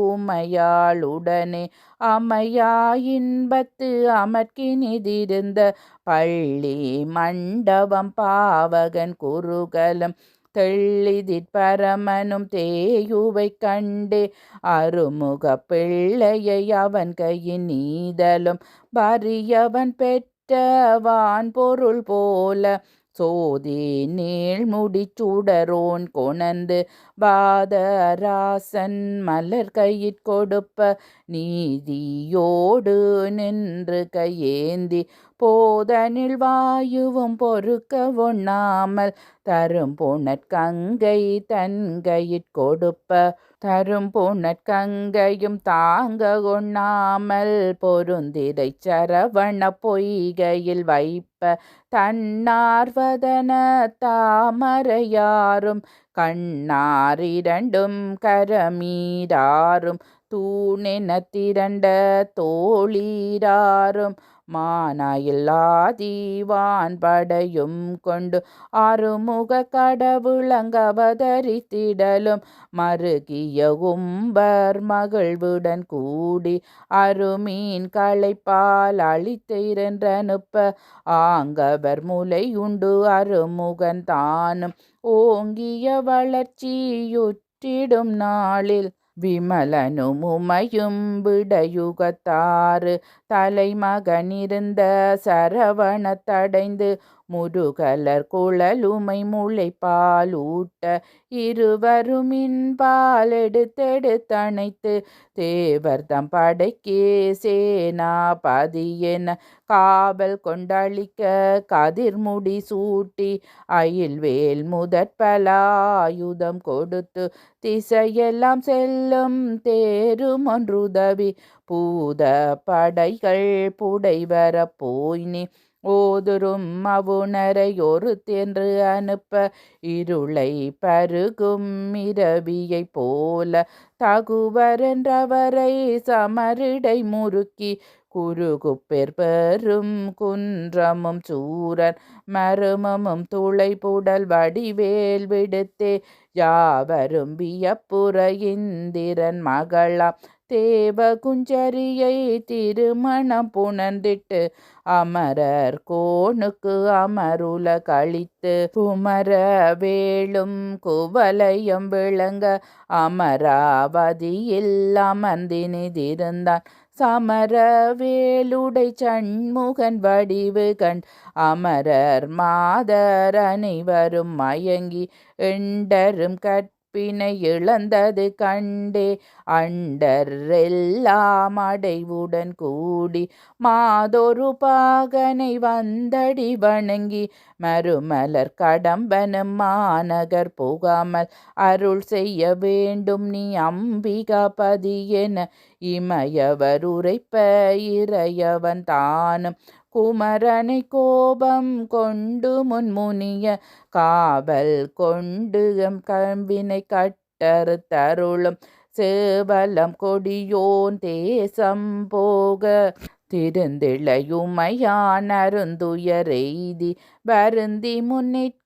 உமையாளுடனே அமையா இன்பத்து அமர்க்கினிதிருந்த பள்ளி மண்டபம் பாவகன் குருகலம் தெள்ளிதிற் பரமனும் தேயுவை கண்டே அருமுக பிள்ளையை அவன் கையின் நீதலும் வறியவன் பெற்ற வான் பொருள் போல சோதி நீள்முடி சுடரோன் கொணர்ந்து பாதராசன் மலர் கையிற் கொடுப்ப நீதியோடு நின்று கையேந்தி போதனில் வாயுவும் பொறுக்க ஒண்ணாமல் தரும் புனற்கங்கை தன் கையிற் கொடுப்ப தரும் புனற்கங்கையும் தாங்க ஒண்ணாமல் பொருந்திரை சரவண பொய்கையில் வைப்ப தன்னார்வதன தாமரையாரும் கண்ணாரிரண்டும் கரமீராரும் தூணென திரண்ட தோளீராரும் மானாயில்லாதீவான் படையும் கொண்டு அருமுக கடவுளங்கவதரித்திடலும் மருகிய உம்பர் மகிழ்வுடன் கூடி அருமீன் களைப்பால் அழித்திரன்றனுப்ப ஆங்கவர் முலை உண்டு அருமுகன் தானும் ஓங்கிய வளர்ச்சியுற்றிடும் நாளில் விமலனும் உமையும் விடயுகத்தாறு தலைமகனிருந்த சரவணத்தடைந்து முருகலர் குழலுமை முளைப்பால் ஊட்ட இருவருமின்பால் எடுத்தெடுத்தணைத்து தேவர்தம் படைக்கே சேனாபதி என காவல் கொண்டளிக்க கதிர்முடி சூட்டி அயில்வேல் முதற்பலாயுதம் கொடுத்து திசையெல்லாம் செல்லும் தேரும் ஒன்றுதவி பூத படைகள் புடைவர போய் நீ ஓதுரும் அவுணரை ஒருத்தென்று அனுப்ப இருளை பருகும் இரவியை போல தகுவரென்றவரை சமரிடை முறுக்கி குறுகுப்பெர் பெரும் குன்றமும் சூரன் மருமமும் துளைபுடல் வடிவேல் விடுத்தே யாவரும் வியப்புற இந்திரன் மகளாம் தேவ குஞ்சரியை திருமணம் புணர்ந்திட்டு அமரர் கோணுக்கு அமருல கழித்து குமர வேளும் குவலயம் விளங்க அமராவதியில் அமர்ந்தினிதிருந்தான் சமர வேலுடை சண்முகன் வடிவு கண் அமரர் மாதர் அனைவரும் மயங்கி எண்டரும் பிணை இழந்தது கண்டே அண்டர் எல்லாம் அடைவுடன் கூடி மாதொரு பாகனை வந்தடி வணங்கி மறுமலர் கடம்பனும் மாநகர் புகாமல் அருள் செய்ய வேண்டும் நீ அம்பிகாபதி என இமையவர் உரைப்ப இறையவன் தானும் குமரனை கோபம் கொண்டு முன்முனிய காவல் கொண்டு கம்பினை கட்டறு தருளும் சேவலம் கொடியோன் தேசம் போக திருந்திளையுமையான் அருந்துயரெய்தி வருந்தி முன்னிற்க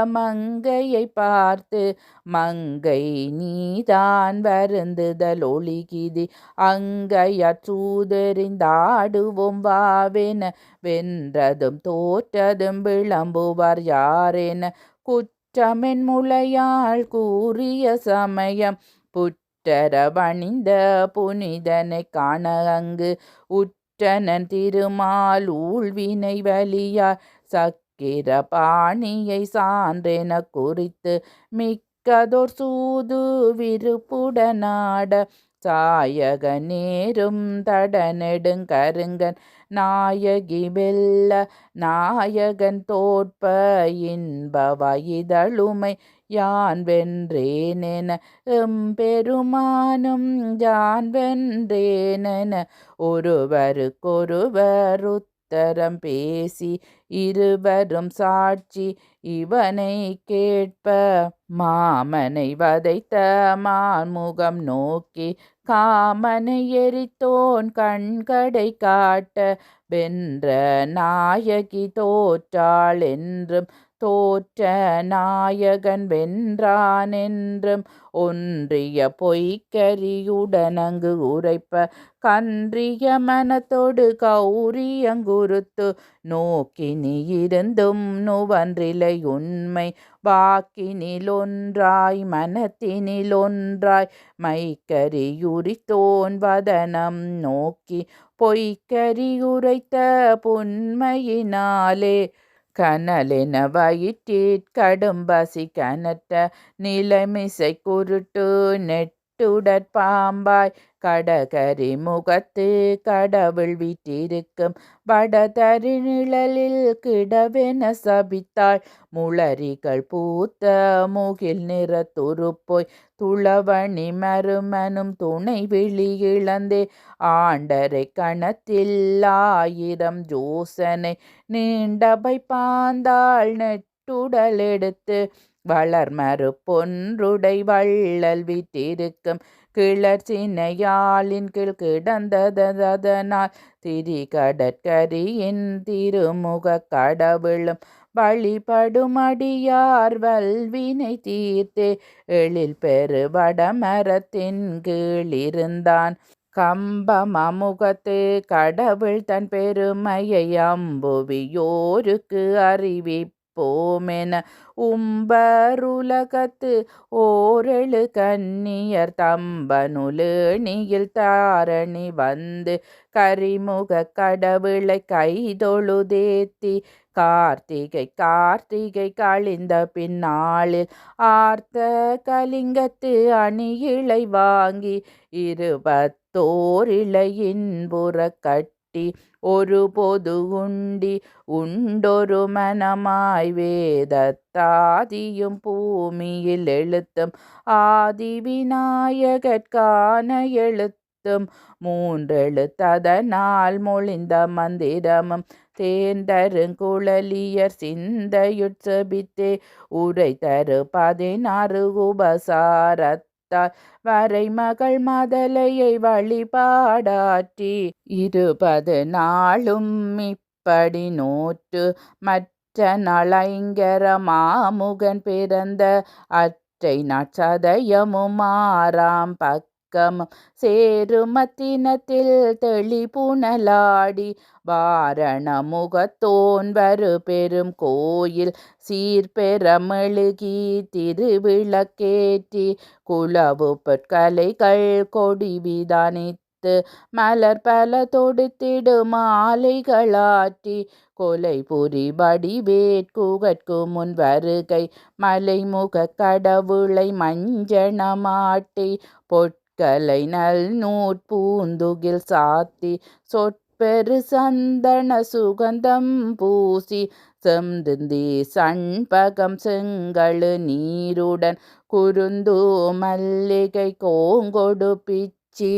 மங்கையை பார்த்து மங்கை நீதான் வருந்துதல் ஒளிகிதி அங்கையாற் சூதெறிந்தாடுவோம் வாவென வென்றதும் தோற்றதும் விளம்புவார் யாரென குற்றமென் முளையாள் கூறிய சமயம் புற்றர வணிந்த புனிதனை காண அங்கு உற்றனன் திருமால் ஊழ்வினை வலியார் உக்கிர பாணியை சான்றென குறித்து மிக்கதோர் சூது விருப்புடனாட சாயக நேரும் தடநெடுங் கருங்கன் நாயகி வெல்ல நாயகன் தோற்ப இன்பவயிதழுமை யான் வென்றேனென எம்பெருமானும் யான் வென்றேனென ஒருவருக்கொருவர் உத்தரம் பேசி இருவரும் சாட்சி இவனை கேட்ப மாமனை வதைத்த மான்முகம் நோக்கி காமனை எரித்தோன் கண்கடை காட்ட வென்ற நாயகி தோற்றாள் என்றும் தோற்ற நாயகன் வென்றான் என்றும் ஒன்றிய பொய்க்கரியுடனங்கு உரைப்ப கன்றிய மனத்தோடு கௌரியங்குருத்து நோக்கினி இருந்தும் நுவன்றிலை உண்மை வாக்கினிலொன்றாய் மனத்தினிலொன்றாய் மைக்கரியுரித்தோன் வதனம் நோக்கி பொய்க்கரியுரைத்த புன்மையினாலே கனலென வயிற்றிற்கடும்பசி கனற்ற நிலைமிசை குருட்டு நெட்டுடற்பாம்பாய் கடகரி முகத்து கடவுள் வீற்றிருக்கும் வடதரி நிழலில் கிடவென சபித்தாள் முளரிகள் பூத்த முகில் நிற துருப்போய் துளவணி மருமனும் துணை விழி இழந்தே ஆண்டரை கணத்தில் 1000 யோசனை நீண்டபை பாந்தாள் நெட்டுடல் எடுத்து வளர்மறு பொன்றுடை வள்ளல் வீற்றிருக்கும் கிளர் சினையாளின் கீழ் கிடந்ததனால் திரிகடற்கரியின் திருமுக கடவுளும் வழிபடுமடியார் வல்வினை தீர்த்தே எழில் பெரு வடமரத்தின் கீழிருந்தான் கம்பமமுகத்து கடவுள் தன் பெருமையை அம்புவியோருக்கு அறிவிப்போமென உம்பருலகத்து ஓரெழு கன்னியர் தம்பனுலேணியில் தாரணி வந்து கரிமுக கடவுளை கைதொழுதேத்தி கார்த்திகை கழிந்த பின்னாளில் ஆர்த்த கலிங்கத்து அணியிழை வாங்கி 24 இலையின்புற கட்டி ஒரு பொது உண்டி உண்டொரு மனமாய் வேதத்தாதியும் பூமியில் எழுத்தும் ஆதி விநாயகற்கான எழுத்தும் 3 எழுத்ததனால் மொழிந்த மந்திரமும் தேர்ந்தருங்குழலியர் சிந்தையுட்சபித்தே உரை தரு 16 உபசாரத்தால் வரைமகள் மதலையை வழிபாடாற்றி 20 நாளும் இப்படி நோற்று மற்ற நளைங்கர மாமுகன் பிறந்த அற்றை நட்சதயமும் 6ஆம் பக்கமும் சேருமத்தினத்தில் தெளிபுணலாடி வாரண முகத்தோன் வரு பெரும் கோயில் சீர்பெற மெழுகி திருவிளக்கேற்றி குலவு பொற்கலைகள் கொடி விதானித்து மலர் பல தொடுத்திடு மாலைகளாற்றி கொலை புரி வடிவேட்குகற்கு முன் வருகை மலைமுக கடவுளை மஞ்சனமாட்டி பொற்கலை நல் நூற்பூந்துகில் சாத்தி சொற்பெரு சந்தன சுகந்தம் பூசி செம்திந்தி சண்பகம் செங்கழு நீருடன் குறுந்து மல்லிகை கோங்கொடு பிச்சி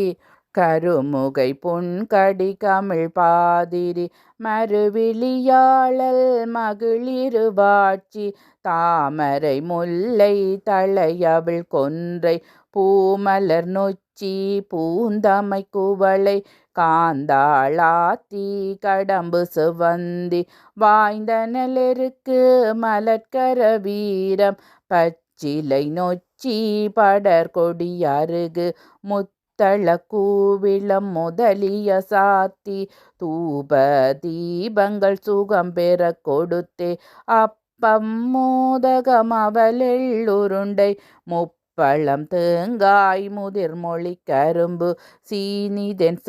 கருமுகை புன்கடி கமிழ் பாதிரி மறுவிழியாளல் மகிழிருவாட்சி தாமரை முல்லை தளையவிழ் கொன்றை பூமலர் நொச்சி பூந்தமை குவளை காந்தாளாத்தி கடம்பு சிவந்தி வாய்ந்த நெலருக்கு மலர்கர வீரம் பச்சிலை நொச்சி படர்கொடி அருகு முத்தள கூவிளம் முதலிய சாத்தி தூப தீபங்கள் சுகம் பெற கொடுத்தே அப்பம் மோதகம் அவலெள்ளுருண்டை முப்பழம் தேங்காய் முதிர்மொழி கரும்பு சீனிதென்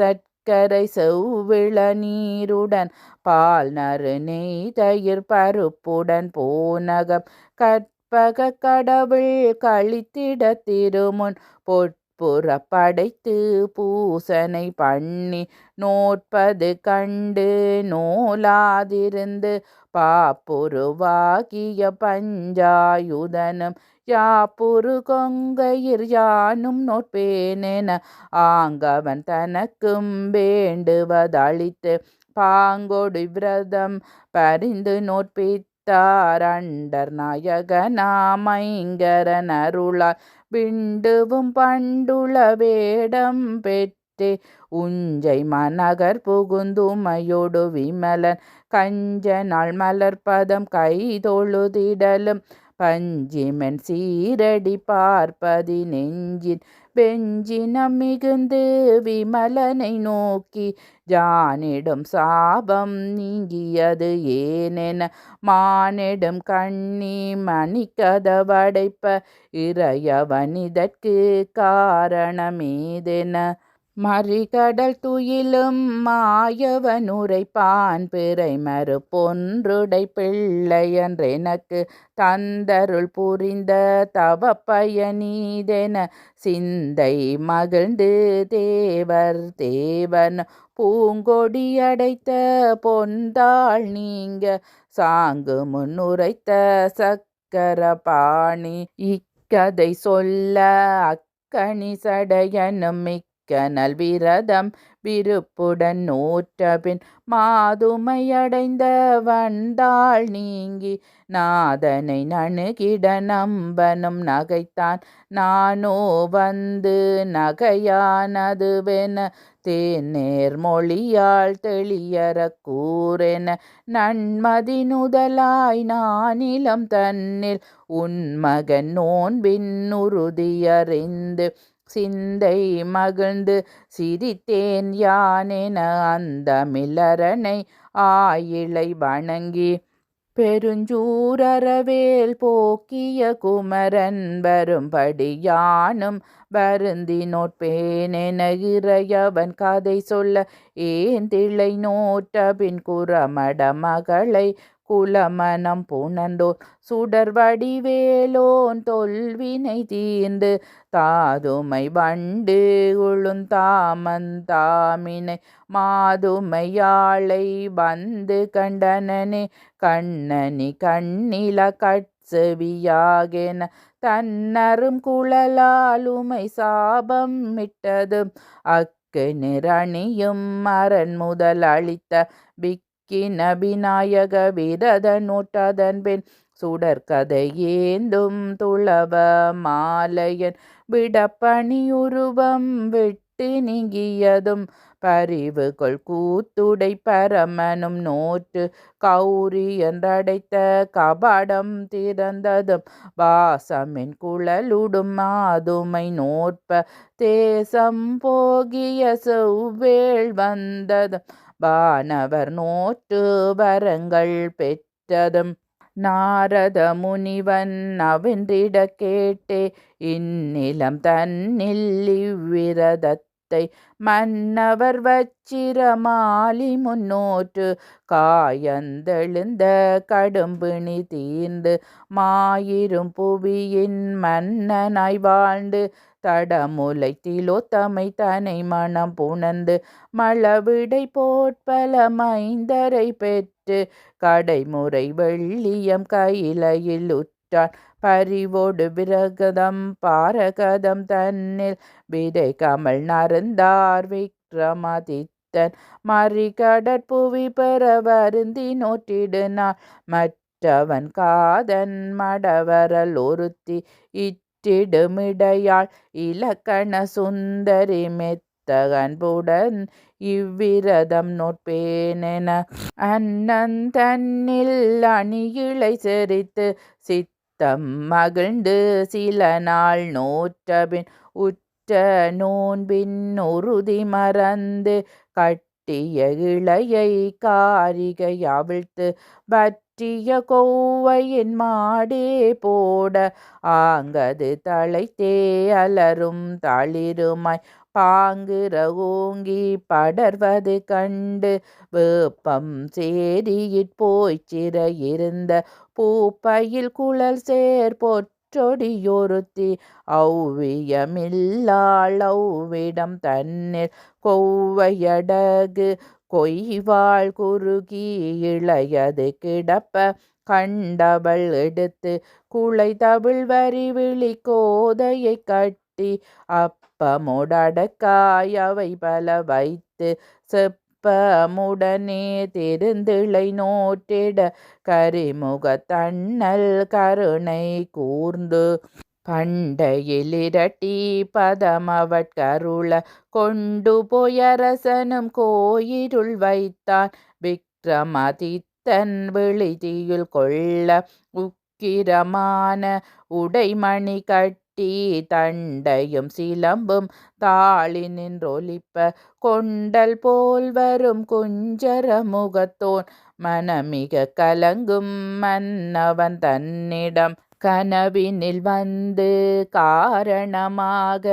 சர்க்கரை செவ்விள நீருடன் பால் நறு நெய் தயிர் பருப்புடன் போனகம் கற்பக கடவுள் கழித்திட திருமுன் பொற்புறப்படைத்து பூசனை பண்ணி நோற்பது கண்டு நோலாதிருந்து பாப்புருவாகிய பஞ்சாயுதனும் யாப்புரு கொங்கையிற் யானும் நோட்பேனென ஆங்கவன் தனக்கும் வேண்டுவதளித்து பாங்கொடு விரதம் பரிந்து நோட்பித்தார் அண்டர் நாயகனாமைங்கரன் அருளால் விண்டுவும் பண்டுள வேடம் பெற்றே உஞ்சை மனகர் புகுந்துமையொடு விமலன் கஞ்சனாள் மலர்பதம் கைதொழுதிடலும் பஞ்சிமென் சீரடி பார்ப்பதி நெஞ்சின் வெஞ்சினம் மிகுந்து விமலனை நோக்கி ஜானிடும் சாபம் நீங்கியது ஏனென மானிடும் கண்ணி மணிக்கதவடைப்ப இறையவனிதற்கு காரணமேதென மறிகடல் துயிலும் மாயவன் உரைப்பான் பிறை மறுப்பொன்றுடை பிள்ளையன்றெனக்கு தந்தருள் புரிந்த தவப்பயனீதென சிந்தை மகிழ்ந்து தேவன் பூங்கொடி அடைத்த பொன்தாள் நீங்க சாங்கு முன்னுரைத்த சக்கரபாணி இக்கதை சொல்ல அக்கணி சடையனும் கனல் விரதம் விருப்புடன் நோற்றபின் மாதுமையடைந்த வந்தாள் நீங்கி நாதனை நணுகிட நம்பனும் நகைத்தான் நானோ வந்து நகையானதுவென தேநேர் மொழியாள் தெளியற கூறென நன்மதி நுதலாய் நானிலம் தன்னில் உன்மகன் நோன்பின் உறுதியறிந்து சிந்தை மகிழ்ந்து சிரித்தேன் யானென அந்த மில்லரனை ஆயிழை வணங்கி பெருஞ்சூரவேல் போக்கிய குமரன் வரும்படி யானும் வருந்தி நோட்பேனென இறையவன் கதை சொல்ல ஏந்திழை நோற்றபின் குறமட மகளை குலமனம் புணர்ந்தோன் சுடர்வடிவேலோன் தொல்வினை தீர்ந்து தாதுமை வண்டு உளுந்தாமந்தாமினை மாதுமையாளை வந்து கண்டனனே கண்ணனி கண்ணில கட்செவியாகென தன்னரும் குழலாலுமை சாபம் விட்டதும் அக்கு நிரணியும் மரன் முதல் அளித்த விநாயக விரத நோட்டதன் பின் சுடற்கதை ஏந்தும் துளவ மாலையன் விடப்பணியுருவம் விட்டு நீங்கியதும் பரிவு கொள் கூத்துடை பரமனும் நோற்று கௌரி என்றடைத்த கபாடம் திறந்ததும் வாசமின் குழலுடும் மாதுமை நோற்ப தேசம் போகிய செவ்வேள் வந்ததும் வானவர் நோற்று வரங்கள் பெற்றதும் நாரத முனிவன் அவன்றிட கேட்டே இந்நிலம் தன்னில் இவ்விரதத்தை மன்னவர் வச்சிரமாலி முன்னோற்று காயந்தெழுந்த கடும்பிணி தீர்ந்து மாயிரும் புவியின் மன்னனாய் வாழ்ந்து தடமுலை திலோத்தமை தனை மனம் புணர்ந்து மளவிடை போற்பல மைந்தரை பெற்று கடைமுறை வெள்ளியம் கையிலையில் உற்றான் பரிவோடு விரகதம் பாரகதம் தன்னில் விதை கமல் நருந்தார் விக்ரமாதித்தன் மறிகடற்புவி பெற வருந்தி நோற்றிடுனாள் மற்றவன் காதன் மடவரல் ஒருத்தி இட்டிடுமிடையாள் இலக்கண சுந்தரி மெத்தகன்புடன் இவ்விரதம் நோட்பேனென அன்னந்தன்னில் அணியிழை செறித்து சித்தம் மகிழ்ந்து சில நாள் நோற்றபின் உற்ற நோன்பின் உறுதி மறந்து கட்டிய இளையை காரிகை அவிழ்த்து பற்றிய கொவ்வையின் மாடே போட ஆங்கது தழைத்தே அலரும் தளிருமாய் பாங்குற ஓங்கி படர்வது கண்டு வேப்பம் சேரியிற் போய்ச் சிறையிருந்த பூப்பையில் குழல் சேர் பொற்றொடியொருத்தி ஔவியமில்லாள் ஔவிடம் தன்னில் கொவ்வையடகு கொய்வாள் குறுகி இளையது கிடப்ப கண்டவள் எடுத்து குழைதவிழ் வரிவிழி கோதையைக் கட்டி அப்பமுடடக்காய் அவை பல வைத்து செப்பமுடனே திருந்திளை நோற்றிட கரிமுகத்தண்ணல் கருணை கூர்ந்து பண்டையிலிரட்டி பதமவட்கருள கொண்டு போயரசனும் கோயிருள் வைத்தான் விக்ரமாதித்தன் விழிதியுள் கொள்ள உக்கிரமான உடைமணி கட்டி தண்டையும் சிலம்பும் தாளி நின்றொலிப்ப கொண்டல் போல் வரும் குஞ்சர முகத்தோன் மனமிக கலங்கும் மன்னவன் தன்னிடம் கனவினில் வந்து காரணமாக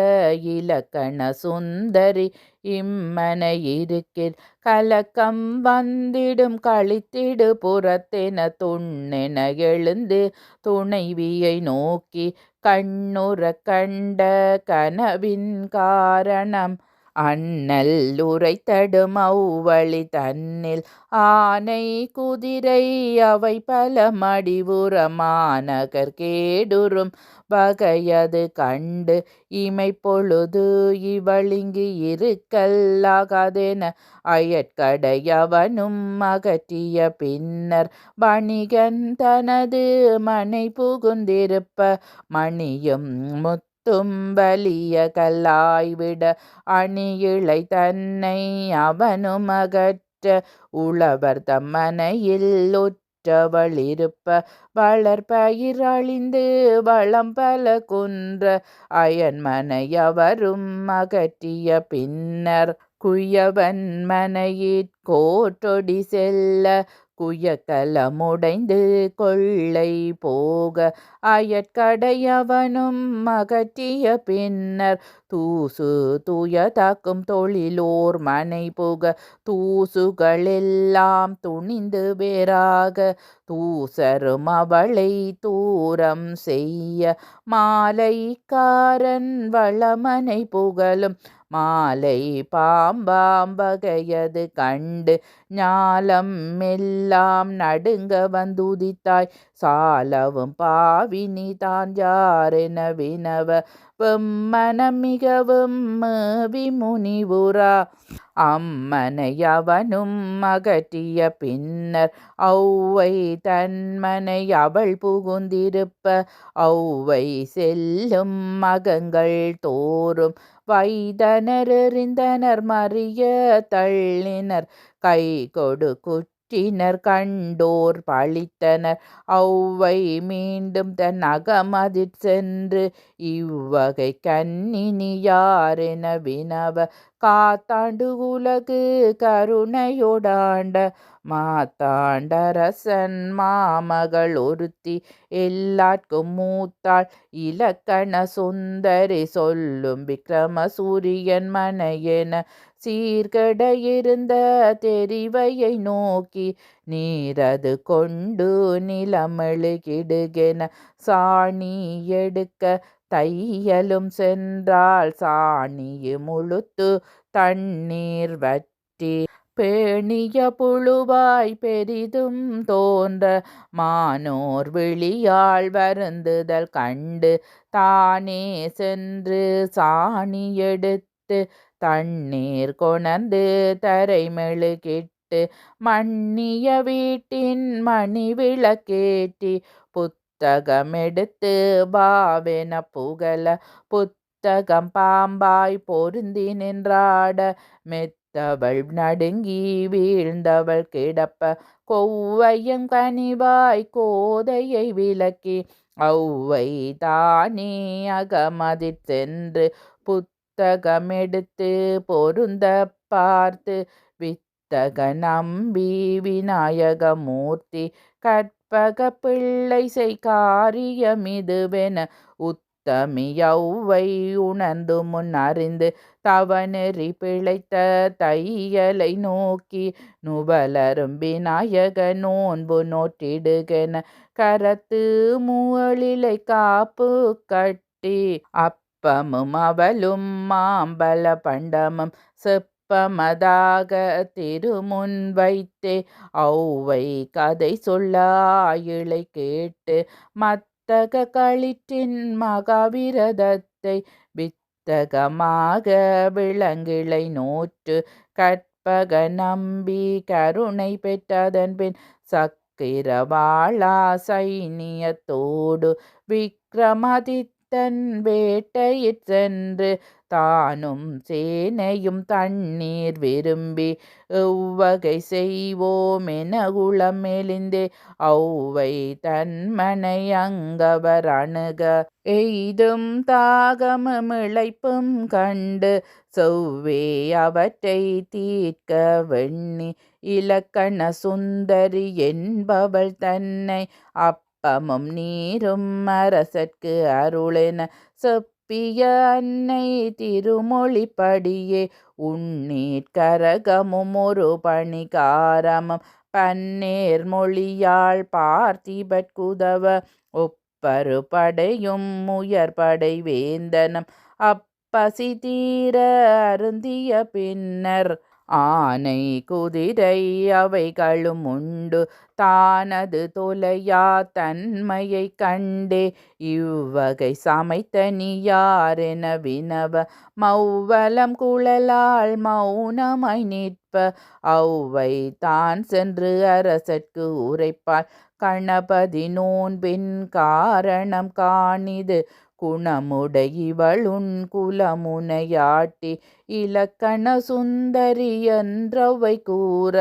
இலக்கண சுந்தரி இம்மனை இருக்கில் கலக்கம் வந்திடும் களித்திடு புறத்தென துண்ணென எழுந்து துணைவியை நோக்கி கண்ணுற கண்ட கனவின் காரணம் அண்ணல் உரைத்தடும் அவ்வழி தன்னில் ஆனை குதிரை அவை பல மடிவுற மாநகர் கேடுறும் வகையது கண்டு இமைப்பொழுது இவளிங்கு இருக்கல்லாகாதென அயற்கடையவனும் அகற்றிய பின்னர் வணிகன் தனது மனை புகுந்திருப்ப மணியும் தும்பலிய கல்லாய்விட அணியிழை தன்னை அவனும் அகற்ற உழவர் தம்மனையில் உற்றவளிருப்ப வளர்பயிர் அழிந்து வளம் பல குன்ற அயன்மனையவரும் அகற்றிய பின்னர் குயவன் மனையிற் கோற்றொடி செல்ல குயக்கலமுடைந்து கொள்ளை போக அயற்கடையவனும் அகற்றிய பின்னர் தூசு துயதாக்கும் தொழிலோர் மனை புக தூசுகளெல்லாம் துணிந்து வேறாக தூசரும் அவளை தூரம் செய்ய மாலைக்காரன் வளமனை புகழும் மாலை பாம்பாம் வகையது கண்டு ஞாலம் எல்லாம் நடுங்க வந்துதித்தாய் சாலவும் பாவினி தான் யாரென வினவ வெம்மனம் மிகவும் விமுனிவுரா அம்மனை அவனும் அகற்றிய பின்னர் ஔவை தன்மனை அவள் புகுந்திருப்ப ஔவை செல்லும் மகங்கள் தோறும் வைதனர் எறிந்தனர் மறிய தள்ளினர் கை கொடு குற்றினர் கண்டோர் பழித்தனர் ஔவை மீண்டும் தன் அகமதிற் சென்று இவ்வகை கண்ணினி யாரென வினவ காத்தாண்டு உலகு கருணையோடாண்ட மாத்தாண்டரசன் மாமகள் ஒருத்தி எல்லார்க்கும் மூத்தாள் இலக்கண சுந்தரி சொல்லும் விக்ரம சூரியன் மனையென சீர்கட இருந்த தெரிவையை நோக்கி நீரது கொண்டு நிலமெழுகிடுகென சாணி எடுக்க தையலும் சென்றால் சாணியும் முழுத்து தண்ணீர் வற்றி பேணிய புழுவாய் பெரிதும் தோன்ற மானோர் விழியாள் வருந்துதல் கண்டு தானே சென்று சாணி எடுத்து தண்ணீர் கொணர்ந்து தரை மெழுகிட்டு மண்ணிய வீட்டின் மணி விளக்கேற்றி புத்தகமெடுத்து பாவென புகழ புத்தகம் பாம்பாய் பொருந்தி நின்றாட மெத்தவள் நடுங்கி வீழ்ந்தவள் கிடப்ப கொவ்வையும் கனிவாய் கோதையை விளக்கி ஔவை தானே அகமதிற் சென்று புத்தகமெடுத்து பொருந்த பார்த்து வித்தக நம்பி விநாயகமூர்த்தி கற்பக பிள்ளை செய் காரியமிதுவென உத்தமியௌவை உணர்ந்து முன் அறிந்து தவநெறி பிழைத்த தையலை நோக்கி நுவலரும் விநாயக நோன்பு நோற்றிடுகென கரத்து முவலிலை காப்பு கட்டி அப்பமும் அவலும் மாம்பழ பண்டமும் செப்பமதாக திருமுன் வைத்தே ஔவை கதை சொல்ல ஆயிழை கேட்டு மத்தக களிற்றின் மகாவிரதத்தை வித்தகமாக விளங்கிளை நோற்று கற்பக நம்பி கருணை பெற்றதன் பின் சக்கிரவாளா சைனியத்தோடு விக்ரமாதித்தன் வேட்டையிற் சென்று தானும் சேனையும் தண்ணீர் விரும்பி எவ்வகை செய்வோமென குளம் மெலிந்தே ஔவை தன்மனை அங்கவர் அணுக எய்தும் தாகமும் இளைப்பும் கண்டு செவ்வே அவற்றை தீர்க்க வெண்ணி இலக்கண சுந்தரி என்பவள் தன்னை அப்பமும் நீரும் அரசற்கு அருளென செப்பிய அன்னை திருமொழிப்படியே உண்ணீர் கரகமும் ஒரு பணிகாரமும் பன்னேர் மொழியாள் பார்த்திபற்குதவ ஒப்பரு படையும் உயர்படை வேந்தனம் அப்பசி தீர அருந்திய பின்னர் ஆனை குதிரை அவைகளும் உண்டு தானது தொலையா தன்மையை கண்டே இவ்வகை சமைத்த நீ யாரென வினவ மௌவலம் குழலால் மௌனமாய் நிற்ப ஔவை தான் சென்று அரசர்க்கு உரைப்பாள் கணபதி நோன்பின் காரணம் காணிது குணமுடையவளுன் குலமுனையாட்டி இலக்கண சுந்தரி என்றவை கூற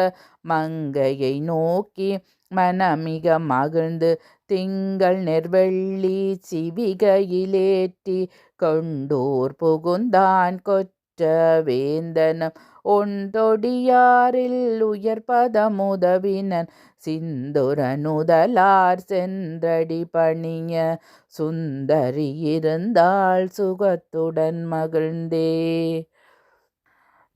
மங்கையை நோக்கி மனமிக மகிழ்ந்து திங்கள் நெர்வெள்ளி சிவிகையிலேற்றி கொண்டோர் புகுந்தான் கொற்ற வேந்தனம் ஒன்றொடியாரில் உயர்பதமுதவினன் சிந்துர நுதலார் சென்றடி பணிய சுந்தரி இருந்தாள் சுகத்துடன் மகிழ்ந்தே.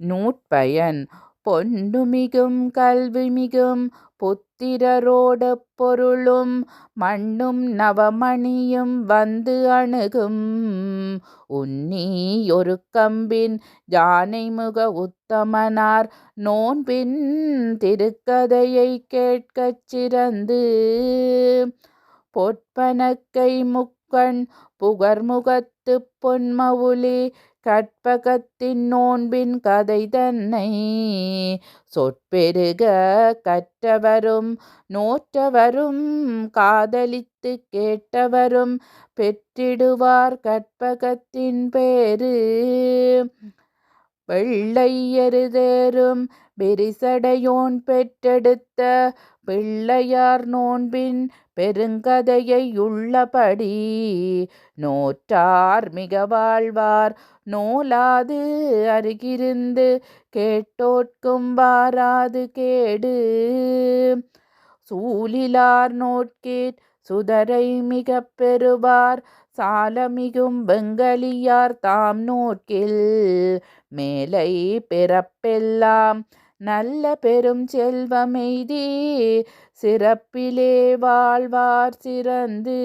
நூற்பயன் பொன்னுமிகும் கல்விமிகும் புத்திரரோட பொருளும் மண்ணும் நவமணியும் வந்து அணுகும் உன்னி ஒரு கம்பின் யானை முக உத்தமனார் நோன்பின் திருக்கதையை கேட்கச் சிறந்து பொற்பனக்கை முக்கண் புகர்முகத்து பொன்மவுலி கற்பகத்தின் நோன்பின் கதை தன்னை சொற்பெருக கற்றவரும் நோற்றவரும் காதலித்து கேட்டவரும் பெற்றிடுவார் கற்பகத்தின் பேரு வெள்ளை எருதேறும் விரிசடையோன் பெற்றெடுத்த பிள்ளையார் நோன்பின் பெருங்கதையை உள்ளபடி நோற்றார் மிக வாழ்வார் நோலாது அருகிருந்து கேட்டோர்க்கும் வாராது கேடு சூலிலார் நோட்கேட் சுதரை மிக பெறுவார் சாலமிகும் வெங்கலியார் தாம் நோட்கில் மேலை பிறப்பெல்லாம் நல்ல பெரும் செல்வமெய்தி சிறப்பிலே வாழ்வார் சிறந்து